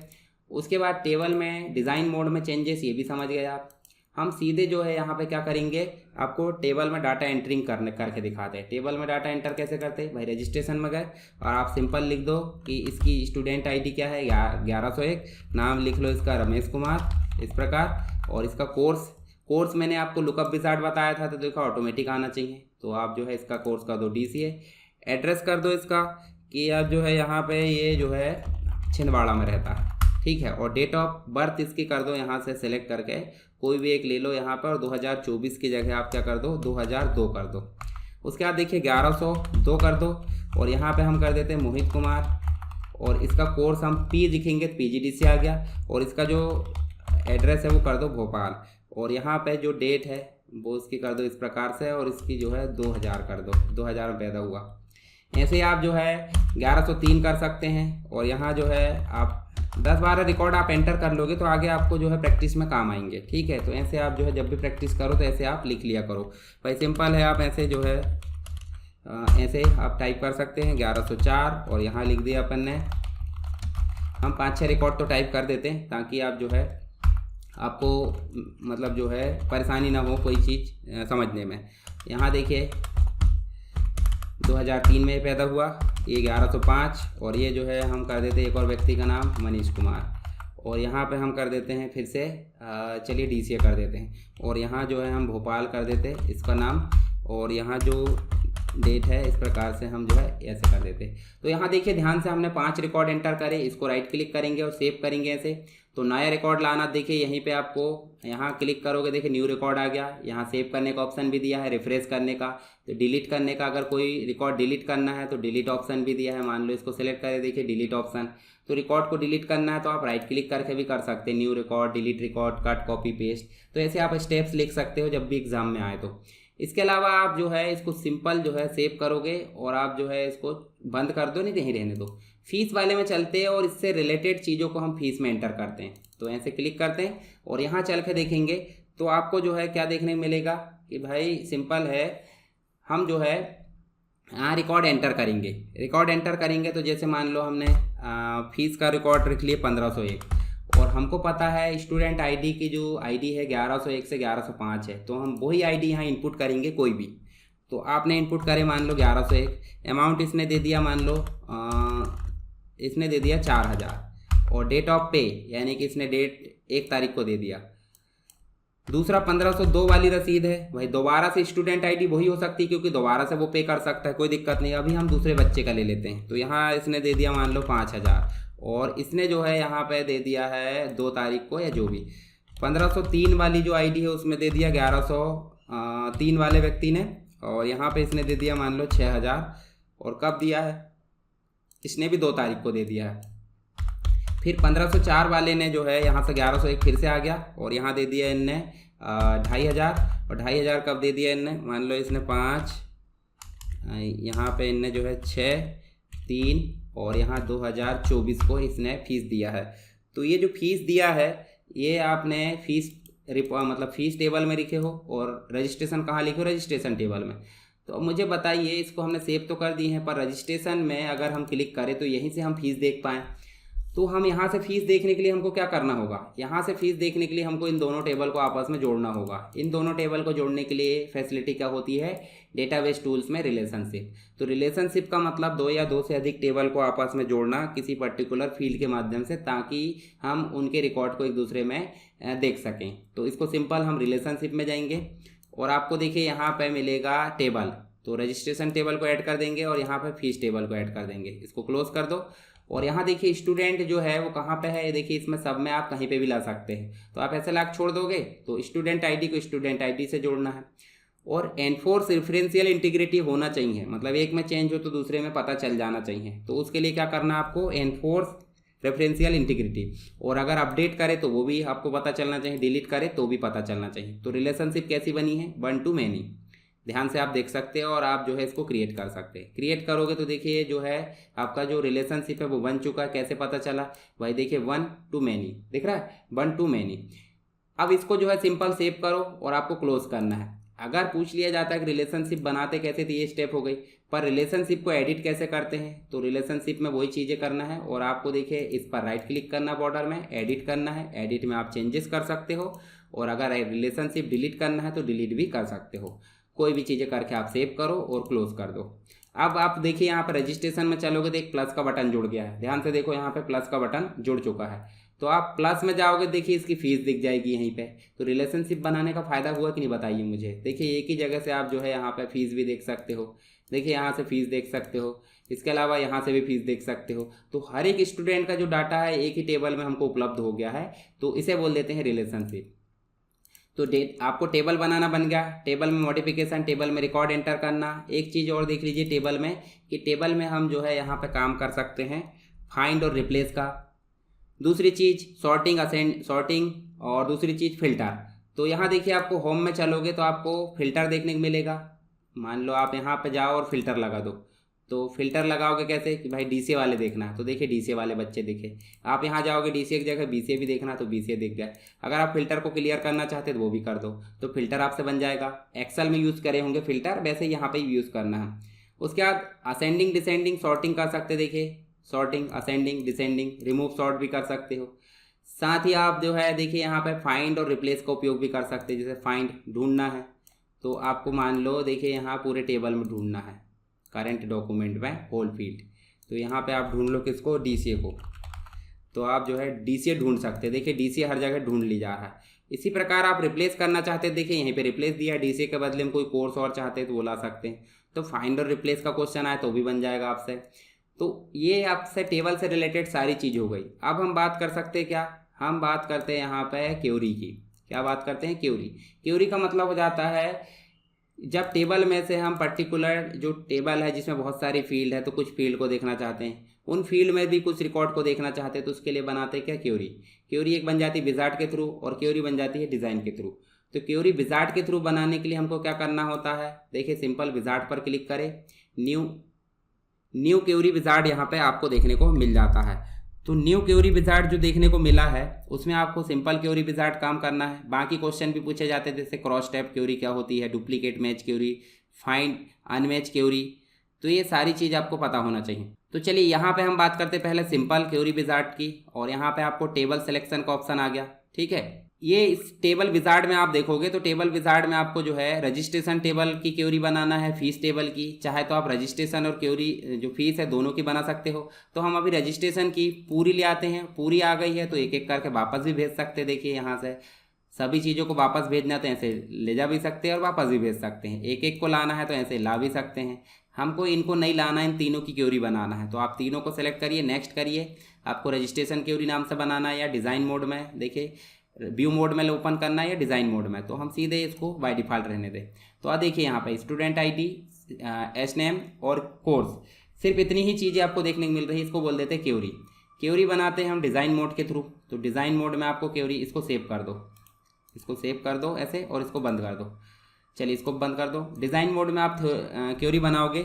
उसके बाद टेबल में डिज़ाइन मोड में चेंजेस, ये भी समझ गए आप। हम सीधे जो है यहाँ पे क्या करेंगे, आपको टेबल में डाटा एंट्रिंग करके दिखाते हैं। टेबल में डाटा एंटर कैसे करते हैं भाई, रजिस्ट्रेशन में गए और आप सिंपल लिख दो कि इसकी स्टूडेंट आईडी क्या है 1101, नाम लिख लो इसका रमेश कुमार इस प्रकार, और इसका कोर्स मैंने आपको लुकअप विजार्ड बताया था तो देखो ऑटोमेटिक आना चाहिए। तो आप जो है इसका कोर्स कर दो DCA, एड्रेस कर दो इसका कि आप जो है यहाँ पे ये जो है छिंदवाड़ा में रहता है, ठीक है। और डेट ऑफ बर्थ इसकी कर दो, यहाँ से सेलेक्ट करके कोई भी एक ले लो यहाँ पर, 2024 की जगह आप क्या कर दो 2002 कर दो। उसके बाद देखिए 1102 कर दो और यहाँ पे हम कर देते हैं मोहित कुमार, और इसका कोर्स हम P लिखेंगे तो PGDC आ गया, और इसका जो एड्रेस है वो कर दो भोपाल, और यहाँ पे जो डेट है वो इसकी कर दो इस प्रकार से, और इसकी जो है 2000 कर दो, 2000 में पैदा हुआ। ऐसे आप जो है 1103 कर सकते हैं, और यहाँ जो है आप 10-12 रिकॉर्ड आप एंटर कर लोगे तो आगे आपको जो है प्रैक्टिस में काम आएंगे, ठीक है। तो ऐसे आप जो है जब भी प्रैक्टिस करो तो ऐसे आप लिख लिया करो भाई, सिंपल है। आप ऐसे जो है ऐसे आप टाइप कर सकते हैं 1104, और यहाँ लिख दिया अपन ने। हम 5-6 रिकॉर्ड तो टाइप कर देते हैं ताकि आप जो है आपको मतलब जो है परेशानी ना हो कोई चीज़ समझने में। यहाँ देखिए 2003 में पैदा हुआ, ये 1105, और ये जो है हम कर देते हैं एक और व्यक्ति का नाम मनीष कुमार, और यहाँ पे हम कर देते हैं फिर से चलिए DCA कर देते हैं, और यहाँ जो है हम भोपाल कर देते हैं इसका नाम, और यहाँ जो डेट है इस प्रकार से हम जो है ऐसे कर देते हैं। तो यहाँ देखिए ध्यान से हमने 5 रिकॉर्ड एंटर करे, इसको राइट क्लिक करेंगे और सेव करेंगे ऐसे। तो नया रिकॉर्ड लाना, देखिए यहीं पे आपको यहाँ क्लिक करोगे, देखिए न्यू रिकॉर्ड आ गया। यहाँ सेव करने का ऑप्शन भी दिया है, रिफ्रेश करने का, तो डिलीट करने का, अगर कोई रिकॉर्ड डिलीट करना है तो डिलीट ऑप्शन भी दिया है। मान लो इसको सेलेक्ट करें, देखिए डिलीट ऑप्शन। तो रिकॉर्ड को डिलीट करना है तो आप राइट क्लिक करके भी कर सकते हैं, new record, delete record, cut copy paste. तो ऐसे आप स्टेप्स लिख सकते हो जब भी एग्जाम में आए तो। इसके अलावा आप जो है इसको सिंपल जो है सेव करोगे और आप जो है इसको बंद कर दो, नहीं रहने दो। फीस वाले में चलते हैं और इससे रिलेटेड चीज़ों को हम फीस में एंटर करते हैं। तो ऐसे क्लिक करते हैं और यहाँ चल के देखेंगे तो आपको जो है क्या देखने को मिलेगा कि भाई सिंपल है, हम जो है यहाँ रिकॉर्ड एंटर करेंगे। रिकॉर्ड एंटर करेंगे तो जैसे मान लो हमने फीस का रिकॉर्ड रख लिया 1501, और हमको पता है स्टूडेंट आईडी की जो आईडी है 1101 से 1105 है, तो हम वही आईडी यहाँ इनपुट करेंगे कोई भी। तो आपने इनपुट करे मान लो 1101, अमाउंट इसने दे दिया मान लो इसने दे दिया 4000, और डेट ऑफ पे यानी कि इसने डेट 1 तारीख को दे दिया। दूसरा 1502 वाली रसीद है, भाई दोबारा से स्टूडेंट आईडी वही हो सकती है क्योंकि दोबारा से वो पे कर सकता है, कोई दिक्कत नहीं। अभी हम दूसरे बच्चे का ले लेते हैं। तो यहाँ इसने दे दिया मान लो 5000, और इसने जो है यहाँ पे दे दिया है 2 तारीख को या जो भी। 1503 वाली जो आईडी है उसमें दे दिया 1103 वाले व्यक्ति ने, और यहाँ पे इसने दे दिया मान लो 6000, और कब दिया है इसने भी 2 तारीख को दे दिया है। फिर 1504 वाले ने जो है यहाँ से 1101 फिर से आ गया, और यहाँ दे दिया इनने 2500, और 2500 कब दे दिया इनने मान लो इसने 5, यहाँ पे इनने जो है 6, 3, और यहाँ 2024 को इसने फीस दिया है। तो ये जो फीस दिया है ये आपने फीस मतलब फीस टेबल में लिखे हो, और रजिस्ट्रेशन कहाँ लिखे हो, रजिस्ट्रेशन टेबल में। तो अब मुझे बताइए, इसको हमने सेव तो कर दी है, पर रजिस्ट्रेशन में अगर हम क्लिक करें तो यहीं से हम फीस देख पाएँ। तो हम यहाँ से फीस देखने के लिए हमको क्या करना होगा, यहाँ से फीस देखने के लिए हमको इन दोनों टेबल को आपस में जोड़ना होगा। इन दोनों टेबल को जोड़ने के लिए फैसिलिटी क्या होती है डेटाबेस टूल्स में, रिलेशनशिप। तो रिलेशनशिप का मतलब 2 या 2 से अधिक टेबल को आपस में जोड़ना किसी पर्टिकुलर फील्ड के माध्यम से, ताकि हम उनके रिकॉर्ड को एक दूसरे में देख सकें। तो इसको सिंपल हम रिलेशनशिप में जाएंगे, और आपको देखिए यहाँ पर मिलेगा टेबल। तो रजिस्ट्रेशन टेबल को ऐड कर देंगे और यहाँ पर फीस टेबल को ऐड कर देंगे। इसको क्लोज कर दो, और यहाँ देखिए स्टूडेंट जो है वो कहाँ पे है, देखिए इसमें सब में आप कहीं पे भी ला सकते हैं। तो आप ऐसे लाख छोड़ दोगे तो स्टूडेंट आईडी को स्टूडेंट आईडी से जोड़ना है, और एनफोर्स रेफरेंशियल इंटीग्रिटी होना चाहिए, मतलब एक में चेंज हो तो दूसरे में पता चल जाना चाहिए। तो उसके लिए क्या करना है आपको, एनफोर्स रेफरेंशियल इंटीग्रिटी, और अगर अपडेट करे तो वो भी आपको पता चलना चाहिए, डिलीट करे तो भी पता चलना चाहिए। तो रिलेशनशिप कैसी बनी है, 1 to many। ध्यान से आप देख सकते हो और आप जो है इसको क्रिएट कर सकते हैं। क्रिएट करोगे तो देखिए जो है आपका जो रिलेशनशिप है वो बन चुका है। कैसे पता चला भाई, देखिए 1 to many दिख रहा है, 1 to many। अब इसको जो है सिंपल सेव करो और आपको क्लोज करना है। अगर पूछ लिया जाता है कि रिलेशनशिप बनाते कैसे, तो ये स्टेप हो गई। पर रिलेशनशिप को एडिट कैसे करते हैं, तो रिलेशनशिप में वही चीज़ें करना है और आपको देखिए इस पर राइट क्लिक करना, बॉर्डर में एडिट करना है। एडिट में आप चेंजेस कर सकते हो और अगर रिलेशनशिप डिलीट करना है तो डिलीट भी कर सकते हो। कोई भी चीज़ें करके आप सेव करो और क्लोज कर दो। अब आप देखिए यहाँ पर रजिस्ट्रेशन में चलोगे तो एक प्लस का बटन जुड़ गया है। ध्यान से देखो, यहाँ पे प्लस का बटन जुड़ चुका है। तो आप प्लस में जाओगे, देखिए इसकी फीस दिख जाएगी यहीं पे। तो रिलेशनशिप बनाने का फायदा हुआ कि नहीं बताइए मुझे। देखिए एक ही जगह से आप जो है यहाँ पे फीस भी देख सकते हो। देखिए यहाँ से फीस देख सकते हो, इसके अलावा यहाँ से भी फीस देख सकते हो। तो हर एक स्टूडेंट का जो डाटा है एक ही टेबल में हमको उपलब्ध हो गया है, तो इसे बोल देते हैं रिलेशनशिप। तो आपको टेबल बनाना बन गया। टेबल में मॉडिफिकेशन, टेबल में रिकॉर्ड एंटर करना। एक चीज़ और देख लीजिए टेबल में, कि टेबल में हम जो है यहाँ पे काम कर सकते हैं फाइंड और रिप्लेस का। दूसरी चीज़ सॉर्टिंग, असेंड सॉर्टिंग, और दूसरी चीज़ फिल्टर। तो यहाँ देखिए आपको होम में चलोगे तो आपको फिल्टर देखने को मिलेगा। मान लो आप यहाँ पे जाओ और फिल्टर लगा दो, तो फिल्टर लगाओगे कैसे कि भाई डीसीए वाले देखना है, तो देखिए डीसीए वाले बच्चे दिखे। आप यहाँ जाओगे डीसीए की जगह बीसीए भी देखना, तो बीसीए दिख गया। अगर आप फिल्टर को क्लियर करना चाहते तो वो भी कर दो, तो फिल्टर आपसे बन जाएगा। एक्सेल में यूज़ करे होंगे फिल्टर, वैसे यहाँ पे यूज़ करना है। उसके बाद असेंडिंग डिसेंडिंग सॉर्टिंग कर सकते, देखिए sorting, ascending, descending, remove sort भी कर सकते हो। साथ ही आप जो है देखिए यहाँ पे फाइंड और रिप्लेस का उपयोग भी कर सकते हैं। जैसे फाइंड ढूंढना है, तो आपको मान लो देखिए यहाँ पूरे टेबल में ढूंढना है करेंट डॉक्यूमेंट में होल फील्ड, तो यहाँ पे आप ढूंढ लो किसको, डीसीए को। तो आप जो है डीसीए ढूंढ सकते हैं। देखिए डीसीए हर जगह ढूंढ ली जा रहा है। इसी प्रकार आप रिप्लेस करना चाहते हैं, देखिए यहीं पे रिप्लेस दिया, डीसीए के बदले में कोई कोर्स और चाहते हैं तो वो ला सकते हैं। तो फाइंड और रिप्लेस का क्वेश्चन आए तो भी बन जाएगा आपसे। तो ये आपसे टेबल से रिलेटेड सारी चीज़ हो गई। अब हम बात कर सकते हैं क्या, हम बात करते हैं यहाँ पे क्वेरी की। क्या बात करते हैं, क्वेरी। क्वेरी का मतलब हो जाता है जब टेबल में से हम पर्टिकुलर जो टेबल है जिसमें बहुत सारी फील्ड है, तो कुछ फील्ड को देखना चाहते हैं, उन फील्ड में भी कुछ रिकॉर्ड को देखना चाहते हैं, तो उसके लिए बनाते हैं क्या, क्वेरी। क्वेरी एक बन जाती है विजार्ड के थ्रू और क्वेरी बन जाती है डिज़ाइन के थ्रू। तो क्वेरी विजार्ड के थ्रू बनाने के लिए हमको क्या करना होता है, देखिए सिंपल विजार्ड पर क्लिक करें, न्यू क्वेरी विजार्ड यहाँ पे आपको देखने को मिल जाता है। तो न्यू क्वेरी विजार्ड जो देखने को मिला है उसमें आपको सिंपल क्वेरी विजार्ड काम करना है। बाकी क्वेश्चन भी पूछे जाते हैं, जैसे क्रॉस टैब क्वेरी क्या होती है, duplicate match query, find unmatch query. तो ये सारी चीज़ आपको पता होना चाहिए। तो चलिए यहाँ पे हम बात करते हैं पहले सिंपल क्वेरी विजार्ड की, और यहाँ पे आपको टेबल सिलेक्शन का ऑप्शन आ गया। ठीक है, ये इस टेबल विजार्ड में आप देखोगे तो टेबल विजार्ड में आपको जो है रजिस्ट्रेशन टेबल की क्वेरी बनाना है, फीस टेबल की। चाहे तो आप रजिस्ट्रेशन और क्वेरी जो फीस है दोनों की बना सकते हो। तो हम अभी रजिस्ट्रेशन की पूरी ले आते हैं, पूरी आ गई है तो एक एक करके वापस भी भेज सकते हैं। देखिए यहाँ से सभी चीज़ों को वापस भेजना, तो ऐसे ले जा भी सकते हैं और वापस भी भेज सकते हैं। एक एक को लाना है तो ऐसे ला भी सकते हैं। हमको इनको नहीं लाना है, इन तीनों की क्वेरी बनाना है, तो आप तीनों को सेलेक्ट करिए, नेक्स्ट करिए। आपको रजिस्ट्रेशन क्वेरी नाम से बनाना है या डिज़ाइन मोड में, देखिए व्यू मोड में ओपन करना है या डिज़ाइन मोड में, तो हम सीधे इसको बाय डिफ़ॉल्ट रहने दें। तो आप देखिए यहाँ पे स्टूडेंट आईडी, एस नेम और कोर्स, सिर्फ इतनी ही चीज़ें आपको देखने को मिल रही है। इसको बोल देते हैं क्वेरी। क्वेरी बनाते हैं हम डिज़ाइन मोड के थ्रू। तो डिज़ाइन मोड में आपको क्वेरी, इसको सेव कर दो, इसको सेव कर दो ऐसे, और इसको बंद कर दो। चलिए इसको बंद कर दो। डिज़ाइन मोड में आप क्वेरी बनाओगे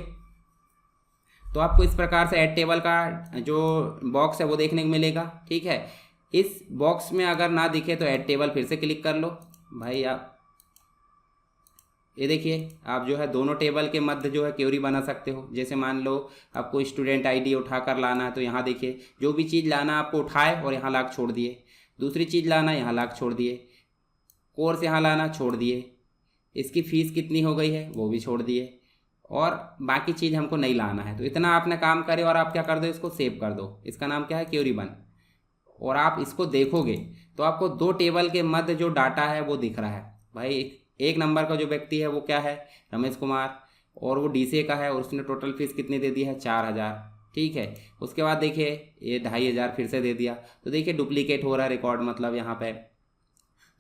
तो आपको इस प्रकार से ऐड टेबल का जो बॉक्स है वो देखने को मिलेगा। ठीक है, इस बॉक्स में अगर ना दिखे तो ऐड टेबल फिर से क्लिक कर लो भाई। आप ये देखिए आप जो है दोनों टेबल के मध्य जो है क्वेरी बना सकते हो। जैसे मान लो आपको स्टूडेंट आईडी उठा कर लाना है, तो यहाँ देखिए जो भी चीज़ लाना आपको उठाए और यहाँ लाख छोड़ दिए, दूसरी चीज़ लाना यहाँ लाख छोड़ दिए, कोर्स यहाँ लाना छोड़ दिए, इसकी फ़ीस कितनी हो गई है वो भी छोड़ दिए, और बाकी चीज़ हमको नहीं लाना है। तो इतना आपने काम करे और आप क्या कर दो, इसको सेव कर दो। इसका नाम क्या है, क्वेरी बन। और आप इसको देखोगे तो आपको दो टेबल के मध्य जो डाटा है वो दिख रहा है। भाई एक नंबर का जो व्यक्ति है वो क्या है, रमेश कुमार, और वो डीसीए का है और उसने टोटल फीस कितनी दे दी है, 4000। ठीक है, उसके बाद देखिए ये 2500 फिर से दे दिया। तो देखिए डुप्लीकेट हो रहा है रिकॉर्ड, मतलब यहाँ पे।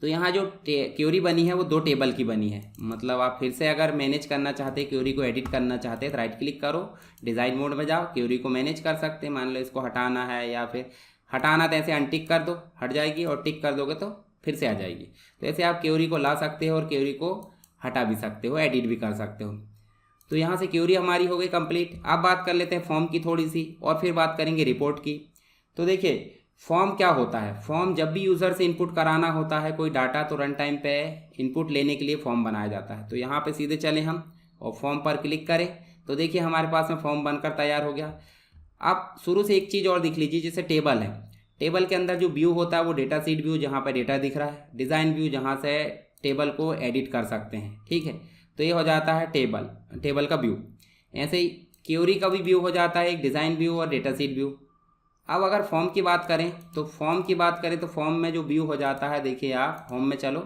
तो यहाँ जो क्वेरी बनी है वो दो टेबल की बनी है। मतलब आप फिर से अगर मैनेज करना चाहते हैं, क्वेरी को एडिट करना चाहते हैं, तो राइट क्लिक करो, डिज़ाइन मोड में जाओ, क्वेरी को मैनेज कर सकते हैं। मान लो इसको हटाना है या फिर हटाना, तो ऐसे अनटिक कर दो, हट जाएगी, और टिक कर दोगे तो फिर से आ जाएगी। तो ऐसे आप क्वेरी को ला सकते हो और क्वेरी को हटा भी सकते हो, एडिट भी कर सकते हो। तो यहाँ से क्यूरी हमारी हो गई कंप्लीट। अब बात कर लेते हैं फॉर्म की थोड़ी सी, और फिर बात करेंगे रिपोर्ट की। तो देखिए फॉर्म क्या होता है। फॉर्म जब भी यूज़र से इनपुट कराना होता है कोई डाटा, तो रन टाइम पे इनपुट लेने के लिए फॉर्म बनाया जाता है। तो यहाँ पे सीधे चले हम और फॉर्म पर क्लिक करें, तो देखिए हमारे पास में फॉर्म बनकर तैयार हो गया। आप शुरू से एक चीज़ और दिख लीजिए, जैसे टेबल है, टेबल के अंदर जो व्यू होता है वो डेटा सीट व्यू, जहाँ पर डेटा दिख रहा है, डिज़ाइन व्यू जहाँ से टेबल को एडिट कर सकते हैं, ठीक है। तो ये हो जाता है टेबल का व्यू। ऐसे ही क्यूरी का भी व्यू हो जाता है, एक डिज़ाइन व्यू और डेटा सीट व्यू। अब अगर फॉर्म की बात करें तो फॉर्म में जो व्यू हो जाता है, देखिए आप होम में चलो,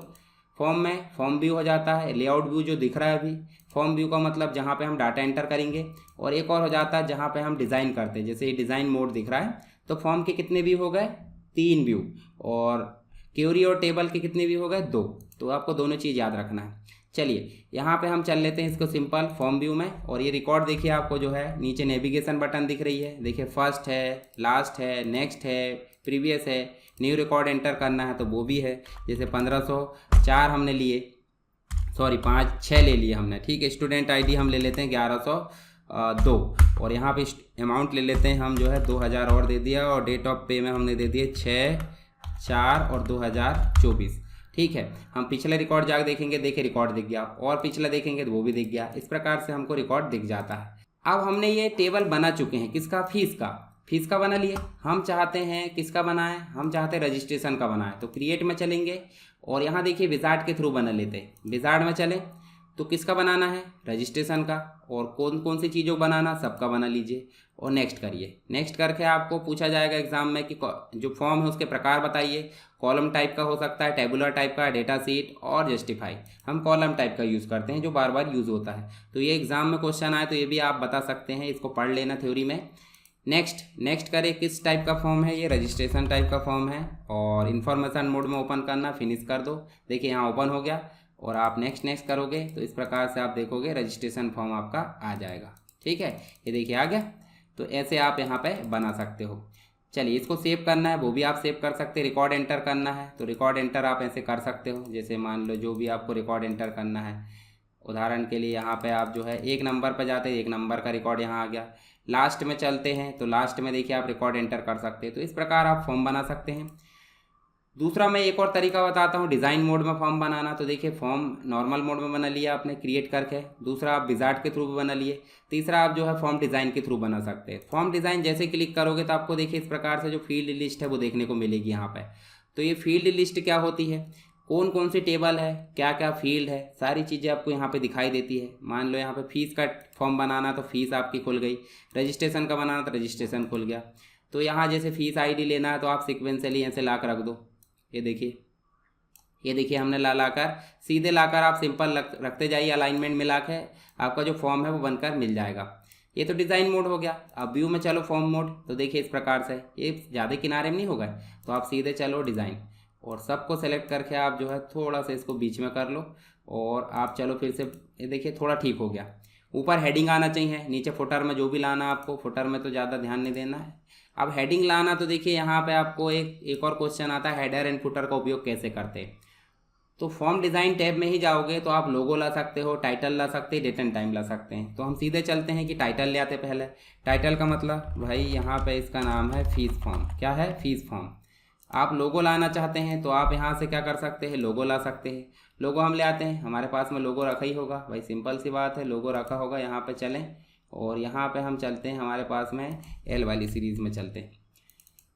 फॉर्म में फॉर्म व्यू हो जाता है, लेआउट व्यू जो दिख रहा है अभी, फॉर्म व्यू का मतलब जहाँ पे हम डाटा एंटर करेंगे, और एक और हो जाता है जहाँ पे हम डिज़ाइन करते हैं, जैसे ये डिज़ाइन मोड दिख रहा है। तो फॉर्म के कितने व्यू हो गए, 3 व्यू, और क्यूरी और टेबल के कितने व्यू हो गए, 2। तो आपको दोनों चीज़ याद रखना है। चलिए यहाँ पे हम चल लेते हैं इसको सिंपल फॉर्म व्यू में, और ये रिकॉर्ड देखिए आपको जो है नीचे नेविगेशन बटन दिख रही है, देखिए फर्स्ट है, लास्ट है, नेक्स्ट है, प्रीवियस है, न्यू रिकॉर्ड एंटर करना है तो वो भी है। जैसे 1504 हमने लिए, सॉरी 6 ले लिए हमने, ठीक है। स्टूडेंट आईडी हम ले लेते हैं 1102, और यहाँ पे अमाउंट ले लेते हैं हम जो है 2000 और दे दिया, और डेट ऑफ पे में हमने दे दिए 6/4 और 2024, ठीक है। हम पिछले रिकॉर्ड जाकर देखेंगे, देखिए रिकॉर्ड दिख गया, और पिछला देखेंगे तो वो भी दिख गया। इस प्रकार से हमको रिकॉर्ड दिख जाता है। अब हमने ये टेबल बना चुके हैं, किसका, फीस का बना लिए। हम चाहते हैं किसका बनाएं, हम चाहते हैं रजिस्ट्रेशन का बनाएं। तो क्रिएट में चलेंगे, और यहाँ देखिए विजार्ड के थ्रू बना लेते हैं। विजार्ड में चले तो किसका बनाना है, रजिस्ट्रेशन का, और कौन कौन सी चीज़ों बनाना, सबका बना लीजिए, और नेक्स्ट करिए। नेक्स्ट करके आपको पूछा जाएगा एग्जाम में कि जो फॉर्म है उसके प्रकार बताइए। कॉलम टाइप का हो सकता है, टेबुलर टाइप का, डेटा सीट और जस्टिफाई। हम कॉलम टाइप का यूज़ करते हैं जो बार बार यूज़ होता है। तो ये एग्जाम में क्वेश्चन आए तो ये भी आप बता सकते हैं, इसको पढ़ लेना थ्योरी में। नेक्स्ट करें, किस टाइप का फॉर्म है ये, रजिस्ट्रेशन टाइप का फॉर्म है, और इन्फॉर्मेशन मोड में ओपन करना, फिनिश कर दो। देखिए यहाँ ओपन हो गया, और आप नेक्स्ट करोगे तो इस प्रकार से आप देखोगे रजिस्ट्रेशन फॉर्म आपका आ जाएगा, ठीक है। ये देखिए आ गया। तो ऐसे आप यहाँ पे बना सकते हो। चलिए इसको सेव करना है वो भी आप सेव कर सकते हैं। रिकॉर्ड एंटर करना है तो रिकॉर्ड एंटर आप ऐसे कर सकते हो, जैसे मान लो जो भी आपको रिकॉर्ड एंटर करना है। उदाहरण के लिए यहाँ पे आप जो है 1 नंबर पर जाते हैं, 1 नंबर का रिकॉर्ड यहाँ आ गया। लास्ट में चलते हैं तो लास्ट में देखिए आप रिकॉर्ड एंटर कर सकते हैं। तो इस प्रकार आप फॉर्म बना सकते हैं। दूसरा मैं एक और तरीका बताता हूँ डिज़ाइन मोड में फॉर्म बनाना। तो देखिए फॉर्म नॉर्मल मोड में बना लिया आपने क्रिएट करके, दूसरा आप विजार्ड के थ्रू भी बना लिए, तीसरा आप जो है फॉर्म डिज़ाइन के थ्रू बना सकते हैं। फॉर्म डिज़ाइन जैसे क्लिक करोगे तो आपको देखिए इस प्रकार से जो फील्ड लिस्ट है वो देखने को मिलेगी यहाँ पे। तो ये फील्ड लिस्ट क्या होती है, कौन कौन सी टेबल है, क्या क्या फील्ड है, सारी चीज़ें आपको यहाँ पे दिखाई देती है। मान लो यहाँ पे फीस का फॉर्म बनाना तो फीस आपकी खुल गई, रजिस्ट्रेशन का बनाना तो रजिस्ट्रेशन खुल गया। तो यहाँ जैसे फीस आईडी लेना है तो आप सिक्वेंसली ऐसे ला कर रख दो। ये देखिए हमने लाकर सीधे लाकर आप सिंपल रखते जाइए, अलाइनमेंट मिला के आपका जो फॉर्म है वो बनकर मिल जाएगा। ये तो डिज़ाइन मोड हो गया। अब व्यू में चलो फॉर्म मोड, तो देखिए इस प्रकार से ये ज़्यादा किनारे में नहीं हो गए, तो आप सीधे चलो डिज़ाइन और सबको सेलेक्ट करके आप जो है थोड़ा सा इसको बीच में कर लो, और आप चलो फिर से ये देखिए थोड़ा ठीक हो गया। ऊपर हेडिंग आना चाहिए, नीचे फुटर में जो भी लाना आपको, फुटर में तो ज़्यादा ध्यान नहीं देना है। अब हेडिंग लाना तो देखिए यहाँ पे आपको एक और क्वेश्चन आता है, हेडर एंड फुटर का उपयोग कैसे करते हैं। तो फॉर्म डिज़ाइन टैब में ही जाओगे तो आप लोगो ला सकते हो, टाइटल ला सकते हैं, डेट एंड टाइम ला सकते हैं। तो हम सीधे चलते हैं कि टाइटल ले आते पहले। टाइटल का मतलब भाई यहाँ पे इसका नाम है फीस फॉर्म। क्या है, फीस फॉर्म। आप लोगो लाना चाहते हैं तो आप यहाँ से क्या कर सकते हैं, लोगो ला सकते हैं। लोगो हम ले आते हैं, हमारे पास में लोगो रखा ही होगा भाई, सिंपल सी बात है, लोगो रखा होगा। यहाँ पे चलें और यहाँ पे हम चलते हैं, हमारे पास में एल वाली सीरीज़ में चलते हैं।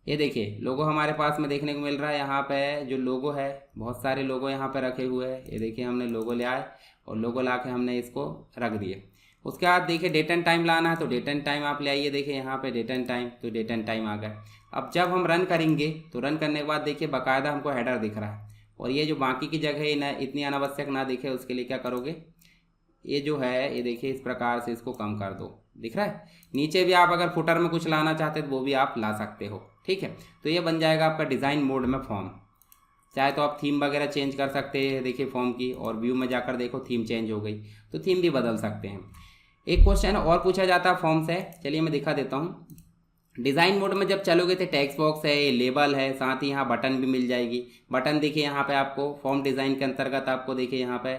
ये देखिए लोगो हमारे पास में देखने को मिल रहा है। यहाँ पे जो लोगो है, बहुत सारे लोगो यहाँ पे रखे हुए हैं। ये देखिए हमने लोगो ले आए और लोगो ला के हमने इसको रख दिए। उसके बाद देखिए डेट एंड टाइम लाना है तो डेट एंड टाइम आप ले आइए। देखिए यहाँ पे डेट एंड टाइम, तो डेट एंड टाइम आ गया। अब जब हम रन करेंगे तो रन करने के बाद देखिए बाकायदा हमको हेडर दिख रहा है, और ये जो बाकी की जगह न इतनी अनावश्यक ना दिखे उसके लिए क्या करोगे, ये जो है ये देखिए इस प्रकार से इसको कम कर दो, दिख रहा है। नीचे भी आप अगर फुटर में कुछ लाना चाहते हैं तो वो भी आप ला सकते हो, ठीक है। तो ये बन जाएगा आपका डिज़ाइन मोड में फॉर्म। चाहे तो आप थीम वगैरह चेंज कर सकते हैं, देखिए फॉर्म की, और व्यू में जाकर देखो थीम चेंज हो गई तो थीम भी बदल सकते हैं। एक क्वेश्चन और पूछा जाता है फॉर्म से, चलिए मैं दिखा देता हूँ। डिज़ाइन मोड में जब चलोगे तो टेक्स्ट बॉक्स है, लेबल है, साथ ही यहाँ बटन भी मिल जाएगी। बटन देखिए यहाँ पे आपको फॉर्म डिज़ाइन के अंतर्गत आपको देखिए यहाँ पे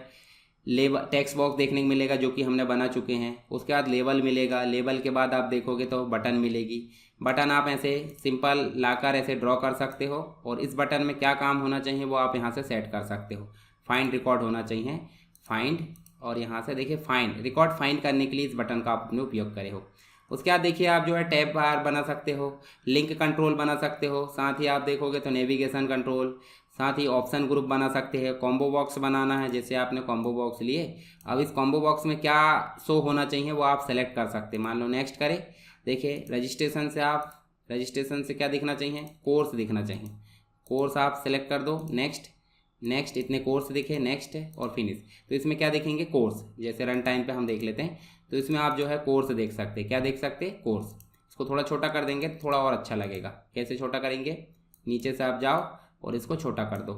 लेबल टेक्स्ट बॉक्स देखने को मिलेगा जो कि हमने बना चुके हैं। उसके बाद लेबल मिलेगा, लेबल के बाद आप देखोगे तो बटन मिलेगी। बटन आप ऐसे सिंपल लाकर ऐसे ड्रॉ कर सकते हो और इस बटन में क्या काम होना चाहिए वो आप यहाँ से सेट कर सकते हो। फाइंड रिकॉर्ड होना चाहिए, फाइंड, और यहाँ से देखिए फाइंड रिकॉर्ड फाइंड करने के लिए इस बटन का आप अपने उपयोग करे हो। उसके बाद देखिए आप जो है टैब बार बना सकते हो, लिंक कंट्रोल बना सकते हो, साथ ही आप देखोगे तो नेविगेशन कंट्रोल, साथ ही ऑप्शन ग्रुप बना सकते हैं। कॉम्बो बॉक्स बनाना है, जैसे आपने कॉम्बो बॉक्स लिए, अब इस कॉम्बो बॉक्स में क्या शो होना चाहिए वो आप सेलेक्ट कर सकते हैं। मान लो नेक्स्ट करें, देखिए रजिस्ट्रेशन से क्या दिखना चाहिए, कोर्स दिखना चाहिए, कोर्स आप सेलेक्ट कर दो। नेक्स्ट इतने कोर्स दिखे, नेक्स्ट और फिनिश। तो इसमें क्या देखेंगे, कोर्स। जैसे रन टाइम पे हम देख लेते हैं तो इसमें आप जो है कोर्स देख सकते हैं। क्या देख सकते हैं, कोर्स। इसको थोड़ा छोटा कर देंगे तो थोड़ा और अच्छा लगेगा। कैसे छोटा करेंगे, नीचे से आप जाओ और इसको छोटा कर दो।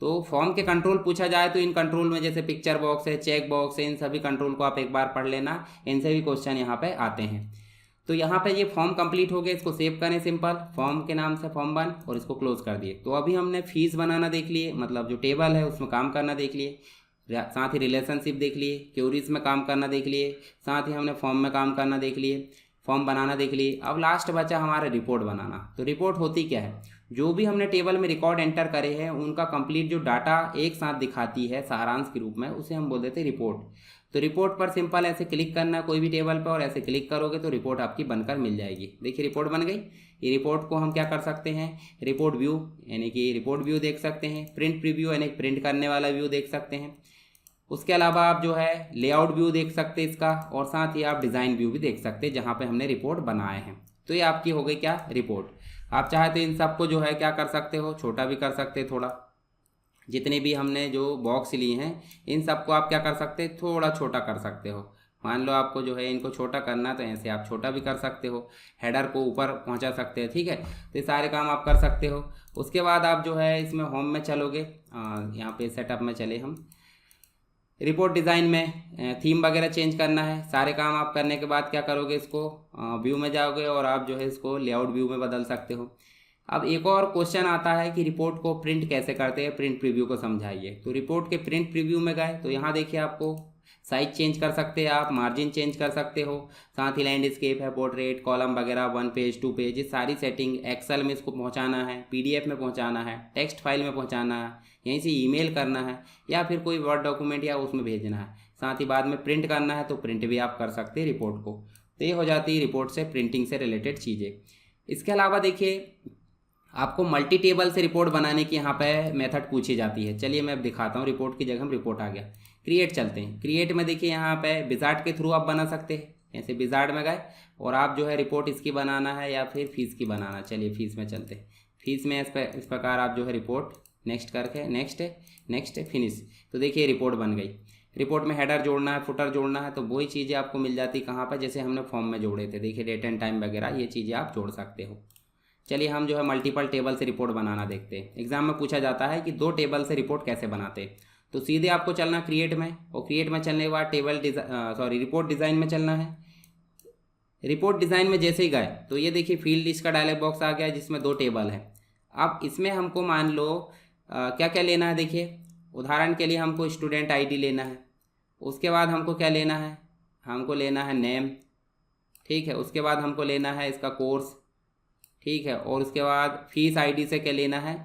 तो फॉर्म के कंट्रोल पूछा जाए तो इन कंट्रोल में जैसे पिक्चर बॉक्स है, चेक बॉक्स है, इन सभी कंट्रोल को आप एक बार पढ़ लेना, इनसे भी क्वेश्चन यहाँ पे आते हैं। तो यहाँ पे ये फॉर्म कंप्लीट हो गया, इसको सेव करें सिंपल फॉर्म के नाम से फॉर्म 1 और इसको क्लोज कर दिए। तो अभी हमने फीस बनाना देख लिए, मतलब जो टेबल है उसमें काम करना देख लिए, साथ ही रिलेशनशिप देख लिए, क्यूरीज में काम करना देख लिए, साथ ही हमने फॉर्म में काम करना देख लिए, फॉर्म बनाना देख लिए। अब लास्ट बचा हमारा रिपोर्ट बनाना। तो रिपोर्ट होती क्या है, जो भी हमने टेबल में रिकॉर्ड एंटर करे हैं उनका कंप्लीट जो डाटा एक साथ दिखाती है सारांश के रूप में, उसे हम बोल देते हैं रिपोर्ट। तो रिपोर्ट पर सिंपल ऐसे क्लिक करना कोई भी टेबल पर और ऐसे क्लिक करोगे तो रिपोर्ट आपकी बनकर मिल जाएगी। देखिए रिपोर्ट बन गई। ये रिपोर्ट को हम क्या कर सकते हैं, रिपोर्ट व्यू यानी कि रिपोर्ट व्यू देख सकते हैं, प्रिंट प्रीव्यू यानी प्रिंट करने वाला व्यू देख सकते हैं। उसके अलावा आप जो है लेआउट व्यू देख सकते हैं इसका, और साथ ही आप डिज़ाइन व्यू भी देख सकते हैं जहाँ पे हमने रिपोर्ट बनाए हैं। तो ये आपकी हो गई क्या, रिपोर्ट। आप चाहे तो इन सबको जो है क्या कर सकते हो, छोटा भी कर सकते हैं थोड़ा। जितने भी हमने जो बॉक्स लिए हैं इन सबको आप क्या कर सकते हैं, थोड़ा छोटा कर सकते हो। मान लो आपको जो है इनको छोटा करना तो ऐसे आप छोटा भी कर सकते हो, हेडर को ऊपर पहुंचा सकते हैं, ठीक है। तो ये सारे काम आप कर सकते हो। उसके बाद आप जो है इसमें होम में चलोगे, यहाँ पे सेटअप में चले हम, रिपोर्ट डिज़ाइन में थीम वगैरह चेंज करना है। सारे काम आप करने के बाद क्या करोगे, इसको व्यू में जाओगे और आप जो है इसको लेआउट व्यू में बदल सकते हो। अब एक और क्वेश्चन आता है कि रिपोर्ट को प्रिंट कैसे करते हैं, प्रिंट प्रीव्यू को समझाइए। तो रिपोर्ट के प्रिंट प्रीव्यू में गए तो यहाँ देखिए आपको साइज चेंज कर सकते हैं, आप मार्जिन चेंज कर सकते हो, साथ ही लैंडस्केप है, पोर्ट्रेट, कॉलम वगैरह, 1 पेज 2 पेज, ये सारी सेटिंग एक्सेल में इसको पहुंचाना है, पीडीएफ में पहुंचाना है, टेक्स्ट फाइल में पहुंचाना है, यहीं से ईमेल करना है या फिर कोई वर्ड डॉक्यूमेंट या उसमें भेजना है, साथ ही बाद में प्रिंट करना है तो प्रिंट भी आप कर सकते हैं रिपोर्ट को। तो ये हो जाती है रिपोर्ट से प्रिंटिंग से रिलेटेड चीज़ें। इसके अलावा देखिए आपको मल्टी टेबल से रिपोर्ट बनाने की यहाँ पे मेथड पूछी जाती है। चलिए मैं अब दिखाता हूँ, रिपोर्ट की जगह हम रिपोर्ट आ गया, क्रिएट चलते हैं। क्रिएट में देखिए यहाँ पे विजार्ड के थ्रू आप बना सकते हैं। ऐसे विजार्ड में गए और आप जो है रिपोर्ट इसकी बनाना है या फिर फीस की बनाना। चलिए फीस में चलते हैं। फीस में इस प्रकार आप जो है रिपोर्ट नेक्स्ट करके नेक्स्ट फिनिश। तो देखिए रिपोर्ट बन गई। रिपोर्ट में हेडर जोड़ना है, फुटर जोड़ना है, तो वही चीज़ें आपको मिल जाती कहाँ पर, जैसे हमने फॉर्म में जोड़े थे। देखिए डेट एंड टाइम वगैरह ये चीज़ें आप जोड़ सकते हो। चलिए हम जो है मल्टीपल टेबल से रिपोर्ट बनाना देखते हैं। एग्जाम में पूछा जाता है कि 2 टेबल से रिपोर्ट कैसे बनाते हैं। तो सीधे आपको चलना क्रिएट में, और क्रिएट में चलने के बाद रिपोर्ट डिज़ाइन में चलना है। रिपोर्ट डिज़ाइन में जैसे ही गए तो ये देखिए फील्ड लिस्ट का डायलॉग बॉक्स आ गया जिसमें 2 टेबल है। अब इसमें हमको मान लो क्या क्या लेना है। देखिए उदाहरण के लिए हमको स्टूडेंट आईडी लेना है। उसके बाद हमको क्या लेना है, हमको लेना है नेम, ठीक है। उसके बाद हमको लेना है इसका कोर्स, ठीक है। और उसके बाद फीस आईडी से क्या लेना है,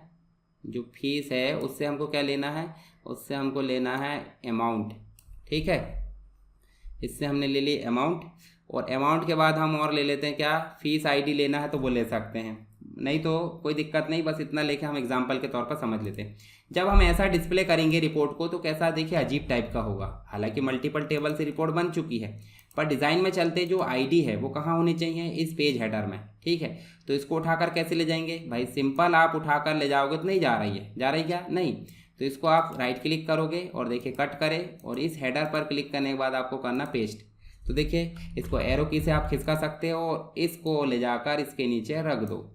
जो फीस है उससे हमको क्या लेना है, उससे हमको लेना है अमाउंट, ठीक है। इससे हमने ले ली अमाउंट, और अमाउंट के बाद हम और ले लेते हैं क्या, फीस आईडी लेना है तो वो ले सकते हैं, नहीं तो कोई दिक्कत नहीं, बस इतना लेके हम एग्जाम्पल के तौर पर समझ लेते हैं। जब हम ऐसा डिस्प्ले करेंगे रिपोर्ट को तो कैसा देखिए अजीब टाइप का होगा। हालांकि मल्टीपल टेबल से रिपोर्ट बन चुकी है, पर डिज़ाइन में चलते जो आईडी है वो कहाँ होनी चाहिए, इस पेज हेडर में, ठीक है। तो इसको उठाकर कैसे ले जाएंगे भाई, सिंपल आप उठाकर ले जाओगे तो नहीं जा रही है, जा रही क्या नहीं। तो इसको आप राइट क्लिक करोगे और देखिए कट करें, और इस हेडर पर क्लिक करने के बाद आपको करना पेस्ट। तो देखिए इसको एरो की से आप खिसका सकते हो और इसको ले जाकर इसके नीचे रख दो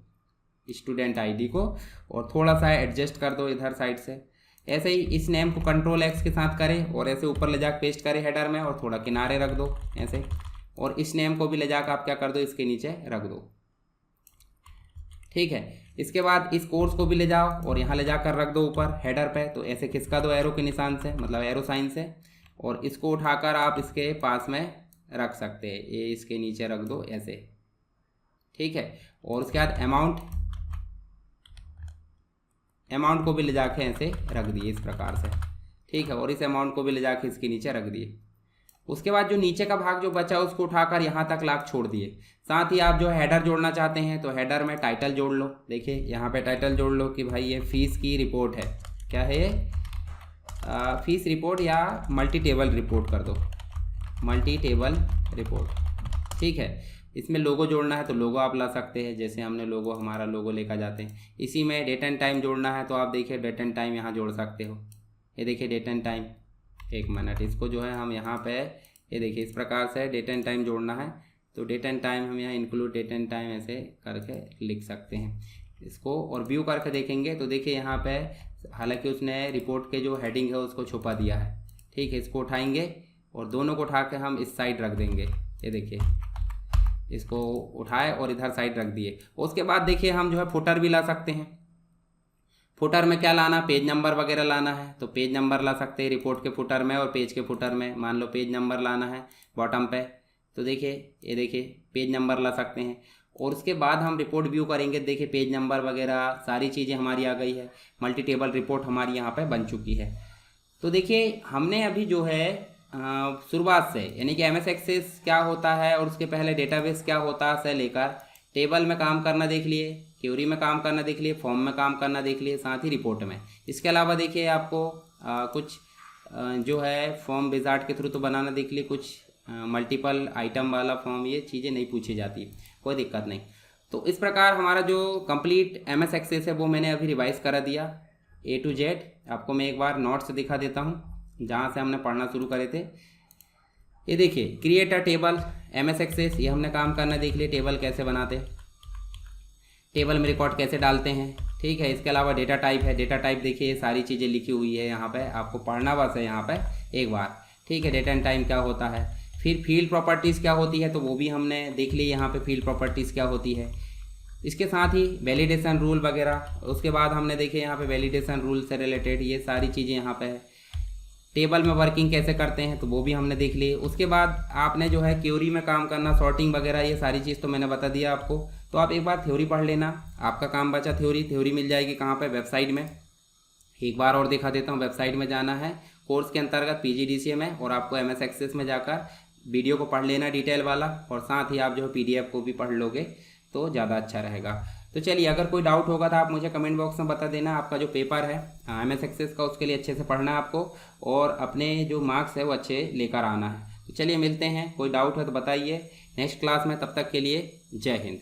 स्टूडेंट आईडी को, और थोड़ा सा एडजस्ट कर दो इधर साइड से। ऐसे ही इस नेम को कंट्रोल एक्स के साथ करें और ऐसे ऊपर ले जाकर पेस्ट करें हेडर में, और थोड़ा किनारे रख दो ऐसे, और इस नेम को भी ले जाकर आप क्या कर दो, इसके नीचे रख दो, ठीक है। इसके बाद इस कोर्स को भी ले जाओ और यहाँ ले जाकर रख दो ऊपर हेडर पे। तो ऐसे खिसका दो एरो के निशान से, मतलब एरो साइन से, और इसको उठाकर आप इसके पास में रख सकते हैं, ये इसके नीचे रख दो ऐसे, ठीक है। और उसके बाद अमाउंट को भी ले जाके ऐसे रख दिए इस प्रकार से, ठीक है। और इस अमाउंट को भी ले जाके इसके नीचे रख दिए। उसके बाद जो नीचे का भाग जो बचा उसको उठाकर यहाँ तक लाख छोड़ दिए। साथ ही आप जो हेडर जोड़ना चाहते हैं तो हेडर में टाइटल जोड़ लो। देखिए यहाँ पे टाइटल जोड़ लो कि भाई ये फीस की रिपोर्ट है, क्या है ये, फीस रिपोर्ट या मल्टी टेबल रिपोर्ट कर दो, मल्टी टेबल रिपोर्ट, ठीक है। इसमें लोगो जोड़ना है तो लोगो आप ला सकते हैं, जैसे हमने लोगो, हमारा लोगो लेकर जाते हैं। इसी में डेट एंड टाइम जोड़ना है तो आप देखिए डेट एंड टाइम यहाँ जोड़ सकते हो। ये देखिए डेट एंड टाइम, 1 मिनट, इसको जो है हम यहाँ पे ये देखिए इस प्रकार से डेट एंड टाइम जोड़ना है तो डेट एंड टाइम हम यहाँ इंक्लूड डेट एंड टाइम ऐसे करके लिख सकते हैं इसको। और व्यू करके देखेंगे तो देखिए यहाँ पे हालांकि उसने रिपोर्ट के जो हेडिंग है उसको छुपा दिया है, ठीक है। इसको उठाएंगे और दोनों को उठा के हम इस साइड रख देंगे, ये देखिए इसको उठाए और इधर साइड रख दिए। उसके बाद देखिए हम जो है फुटर भी ला सकते हैं। फुटर में क्या लाना, पेज नंबर वगैरह लाना है तो पेज नंबर ला सकते हैं रिपोर्ट के फुटर में और पेज के फुटर में। मान लो पेज नंबर लाना है बॉटम पे तो देखिए ये देखिए पेज नंबर ला सकते हैं। और उसके बाद हम रिपोर्ट व्यू करेंगे, देखिए पेज नंबर वगैरह सारी चीज़ें हमारी आ गई है, मल्टी टेबल रिपोर्ट हमारी यहाँ पे बन चुकी है। तो देखिए हमने अभी जो है शुरुआत से यानी कि MS एक्सेस क्या होता है और उसके पहले डेटाबेस क्या होता है से लेकर टेबल में काम करना देख लिए, क्वेरी में काम करना देख लिए, फॉर्म में काम करना देख लिए, साथ ही रिपोर्ट में। इसके अलावा देखिए आपको कुछ जो है फॉर्म विजार्ड के थ्रू तो बनाना देख लिए, कुछ मल्टीपल आइटम वाला फॉर्म, ये चीज़ें नहीं पूछी जाती, कोई दिक्कत नहीं। तो इस प्रकार हमारा जो कंप्लीट MS एक्सेस है वो मैंने अभी रिवाइज करा दिया A to Z। आपको मैं एक बार नोट्स दिखा देता हूँ जहाँ से हमने पढ़ना शुरू करे थे। ये देखिए create a table, MS access, ये हमने काम करना देख लिया, टेबल कैसे बनाते, टेबल में रिकॉर्ड कैसे डालते हैं, ठीक है। इसके अलावा डेटा टाइप है, डेटा टाइप देखिए ये सारी चीज़ें लिखी हुई है यहाँ पे, आपको पढ़ना बस है यहाँ पे एक बार, ठीक है। डेटा एंड टाइम क्या होता है, फिर फील्ड प्रॉपर्टीज़ क्या होती है तो वो भी हमने देख ली यहाँ पे, फील्ड प्रॉपर्टीज़ क्या होती है। इसके साथ ही वैलिडेशन रूल वगैरह, उसके बाद हमने देखे यहाँ पे वैलिडेशन रूल से रिलेटेड ये सारी चीज़ें यहाँ पे है। टेबल में वर्किंग कैसे करते हैं तो वो भी हमने देख ली। उसके बाद आपने जो है क्वेरी में काम करना, सॉर्टिंग वगैरह, ये सारी चीज़ तो मैंने बता दिया आपको। तो आप एक बार थ्योरी पढ़ लेना, आपका काम बचा थ्योरी मिल जाएगी कहाँ पे, वेबसाइट में। एक बार और दिखा देता हूँ, वेबसाइट में जाना है कोर्स के अंतर्गत PGDCA में, और आपको MS एक्सेस में जाकर वीडियो को पढ़ लेना डिटेल वाला, और साथ ही आप जो है PDF को भी पढ़ लोगे तो ज़्यादा अच्छा रहेगा। तो चलिए अगर कोई डाउट होगा तो आप मुझे कमेंट बॉक्स में बता देना। आपका जो पेपर है MS एक्सेस का उसके लिए अच्छे से पढ़ना है आपको, और अपने जो मार्क्स है वो अच्छे लेकर आना है। तो चलिए मिलते हैं, कोई डाउट है तो बताइए नेक्स्ट क्लास में, तब तक के लिए जय हिंद।